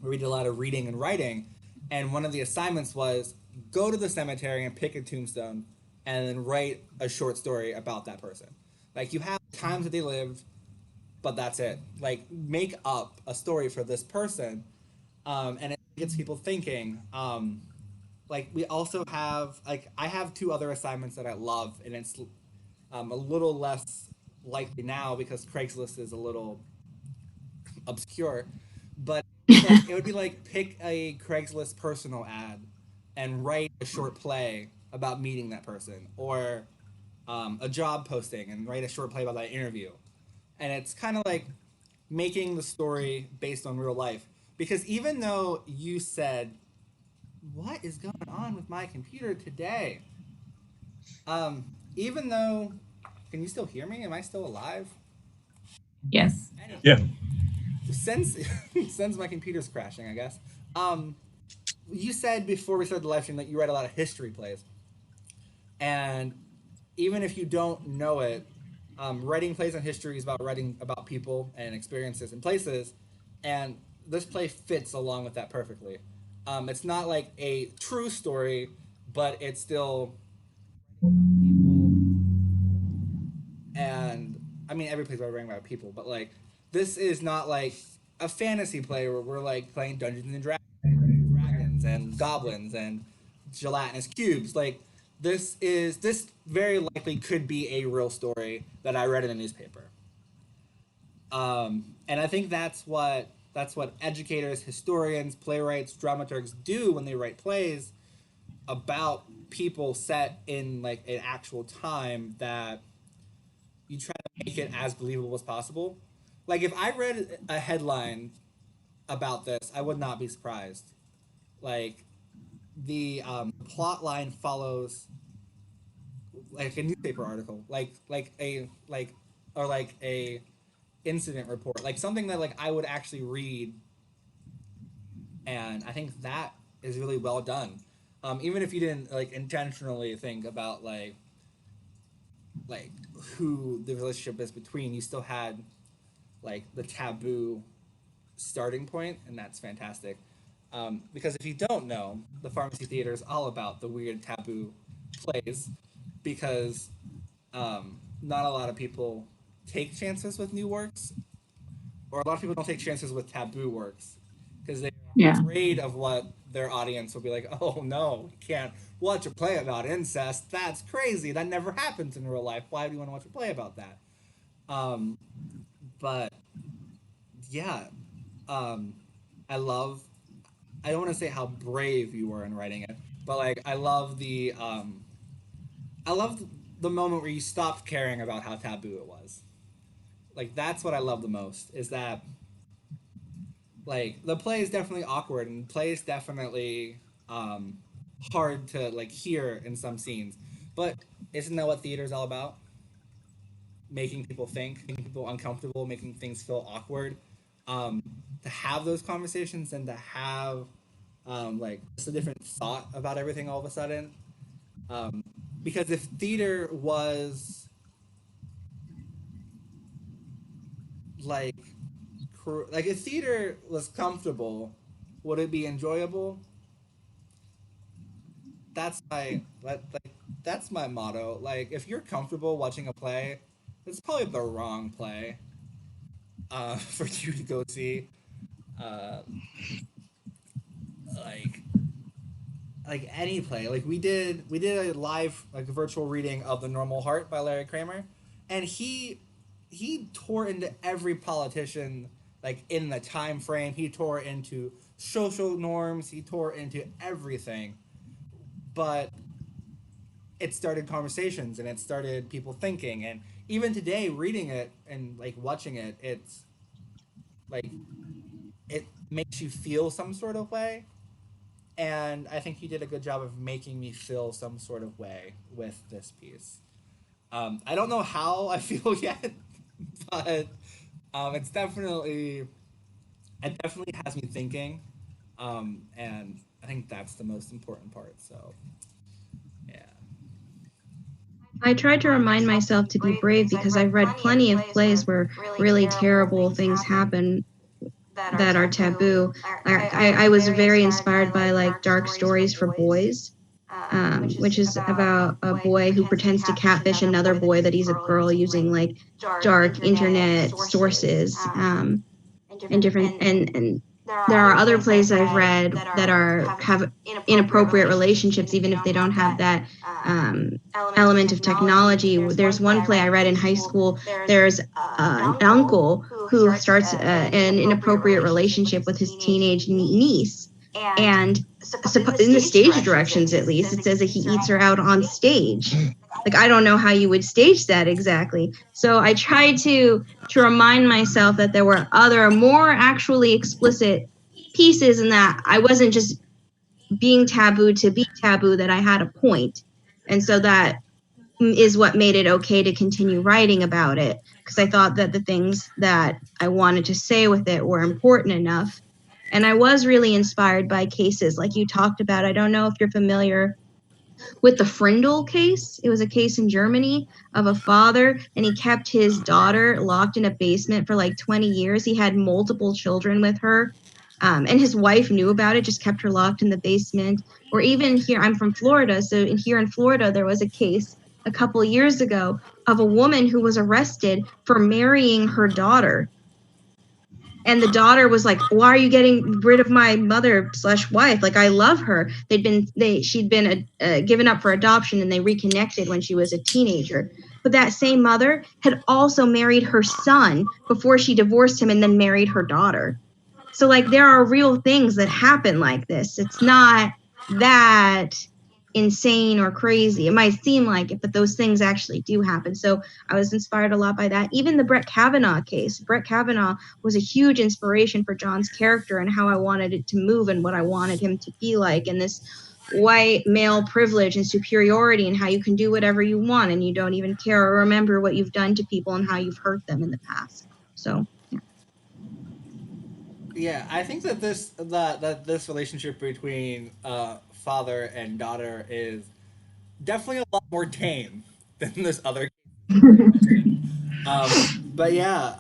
where we did a lot of reading and writing. And one of the assignments was go to the cemetery and pick a tombstone and then write a short story about that person. Like, you have times that they lived, but that's it. Like, make up a story for this person. And it gets people thinking. Like, we also have, like, I have 2 other assignments that I love, and it's a little less likely now because Craigslist is a little obscure, but it would be like pick a Craigslist personal ad and write a short play about meeting that person, or a job posting and write a short play about that interview. And it's kind of like making the story based on real life. Because even though you said, what is going on with my computer today? Even though, can you still hear me? Am I still alive? Yes. Yeah. Since my computer's crashing, I guess. You said before we started the live stream that you write a lot of history plays, and even if you don't know it, writing plays on history is about writing about people and experiences and places, and this play fits along with that perfectly. It's not like a true story, but it's still people, and I mean every play's about writing about people, but like this is not like a fantasy play where we're like playing Dungeons and Dragons and goblins and gelatinous cubes. Like, this very likely could be a real story that I read in a newspaper. And I think that's what educators, historians, playwrights, dramaturgs do when they write plays about people set in like an actual time, that you try to make it as believable as possible. Like, if I read a headline about this, I would not be surprised. Like, the plot line follows like a newspaper article, like a incident report, like something that like I would actually read, and I think that is really well done. Even if you didn't like intentionally think about like who the relationship is between, you still had like the taboo starting point, and that's fantastic. Because if you don't know, the Pharmacy Theater is all about the weird taboo plays, because not a lot of people take chances with new works, or a lot of people don't take chances with taboo works because they're Yeah. afraid of what their audience will be like. Oh no, you can't watch a play about incest. That's crazy. That never happens in real life. Why do you want to watch a play about that? But yeah, I love. I don't want to say how brave you were in writing it, but like I love the moment where you stopped caring about how taboo it was. Like, that's what I love the most, is that like the play is definitely awkward, and play is definitely hard to like hear in some scenes, but isn't that what theater is all about? Making people think, making people uncomfortable, making things feel awkward. To have those conversations and to have like just a different thought about everything all of a sudden. Because if theater was like if theater was comfortable, would it be enjoyable? That's that's my motto. Like, if you're comfortable watching a play, it's probably the wrong play for you to go see. Uh, like any play. Like, we did a live like virtual reading of The Normal Heart by Larry Kramer, and he tore into every politician like in the time frame. He tore into social norms. He tore into everything, but it started conversations and it started people thinking. And even today, reading it and like watching it, it's like it makes you feel some sort of way. And I think he did a good job of making me feel some sort of way with this piece. I don't know how I feel yet, but it's definitely it definitely has me thinking, and I think that's the most important part. So, yeah. I tried to remind myself to be brave because I've read plenty of plays where really terrible things happen that are taboo. I was very inspired by like Dark Stories for Boys, which is about a boy who pretends to catfish another boy that he's a girl using like dark internet sources, and different and there are other plays I've read that have inappropriate relationships, even if they don't have that element of technology. There's one play I read in high school. There's an uncle who starts an inappropriate relationship with his teenage niece, and in the stage directions, at least, it says that he eats her out on stage. Like, I don't know how you would stage that exactly. So I tried to remind myself that there were other more actually explicit pieces, and that I wasn't just being taboo to be taboo, that I had a point. And so that is what made it okay to continue writing about it, because I thought that the things that I wanted to say with it were important enough. And I was really inspired by cases like you talked about. I don't know if you're familiar with the Frindle case. It was a case in Germany of a father, and he kept his daughter locked in a basement for like 20 years. He had multiple children with her, and his wife knew about it, just kept her locked in the basement. Or even here, I'm from Florida, so here in Florida, there was a case a couple of years ago of a woman who was arrested for marrying her daughter. And the daughter was like, "Why are you getting rid of my mother/wife? Like, I love her." She'd been given up for adoption, and they reconnected when she was a teenager. But that same mother had also married her son before she divorced him, and then married her daughter. So like, there are real things that happen like this. It's not that insane or crazy. It might seem like it, but those things actually do happen. So I was inspired a lot by that. Even the Brett Kavanaugh case. Brett Kavanaugh was a huge inspiration for John's character and how I wanted it to move and what I wanted him to be like. And this white male privilege and superiority, and how you can do whatever you want and you don't even care or remember what you've done to people and how you've hurt them in the past. So yeah. Yeah, I think that this relationship between father and daughter is definitely a lot more tame than this other. But yeah,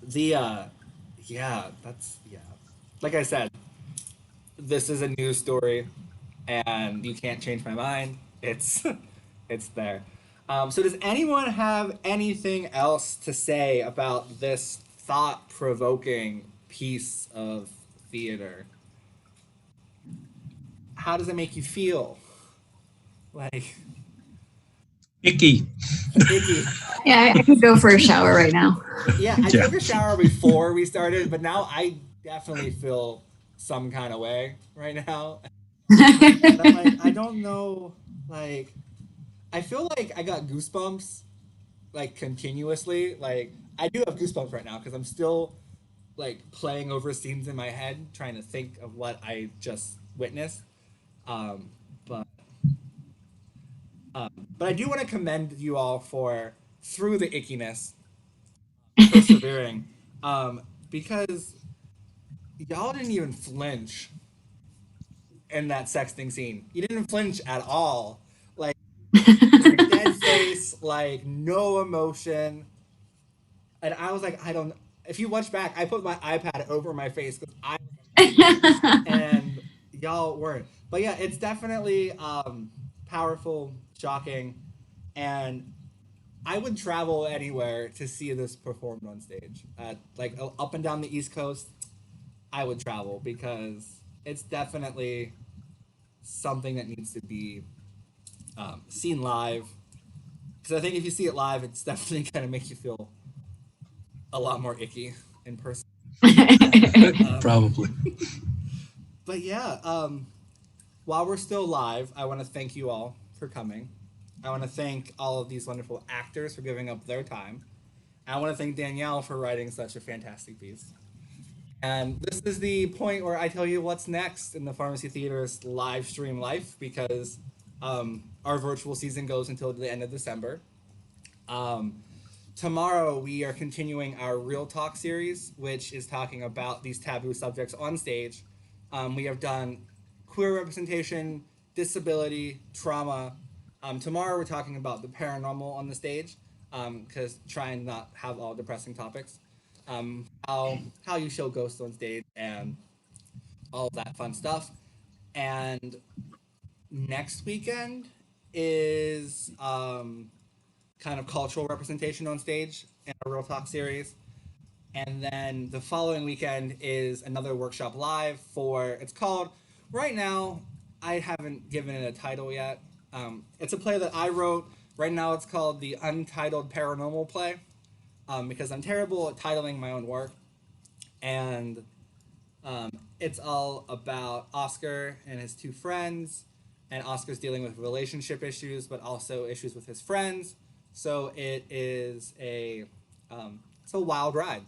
the yeah, that's yeah. Like I said, this is a news story, and you can't change my mind. It's it's there. So does anyone have anything else to say about this thought-provoking piece of theater? How does it make you feel? Like Icky. icky. Yeah, I could go for a shower right now. Yeah, I took a shower before we started, but now I definitely feel some kind of way right now. And I'm like, I don't know, like, I feel like I got goosebumps, like, continuously. Like, I do have goosebumps right now because I'm still, like, playing over scenes in my head, trying to think of what I just witnessed. Um, but, but I do want to commend you all for, through the ickiness, persevering. Because y'all didn't even flinch in that sexting scene. You didn't flinch at all. Like, dead face, like no emotion. And I was like, I don't. If you watch back, I put my iPad over my face because and y'all weren't. But yeah, it's definitely powerful, shocking, and I would travel anywhere to see this performed on stage. Like up and down the East Coast, I would travel because it's definitely something that needs to be seen live. Because I think if you see it live, it's definitely going to make you feel a lot more icky in person. Probably. But yeah, while we're still live, I want to thank you all for coming. I want to thank all of these wonderful actors for giving up their time. I want to thank Danielle for writing such a fantastic piece. And this is the point where I tell you what's next in the Pharmacy Theater's live stream life, because our virtual season goes until the end of December. Tomorrow, we are continuing our Real Talk series, which is talking about these taboo subjects on stage. We have done queer representation, disability, trauma, Tomorrow we're talking about the paranormal on the stage, because try and not have all depressing topics. How you show ghosts on stage and all that fun stuff. And next weekend is kind of cultural representation on stage in a Real Talk series. And then the following weekend is another workshop live for, it's called, right now, I haven't given it a title yet. It's a play that I wrote. Right now it's called the Untitled Paranormal Play, because I'm terrible at titling my own work. And it's all about Oscar and his two friends, and Oscar's dealing with relationship issues, but also issues with his friends. So it is it's a wild ride.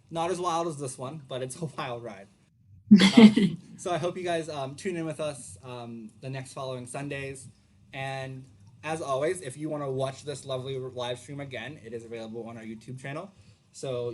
Not as wild as this one, but it's a wild ride. So I hope you guys tune in with us the next following Sundays. And as always, if you want to watch this lovely live stream again, it is available on our YouTube channel. So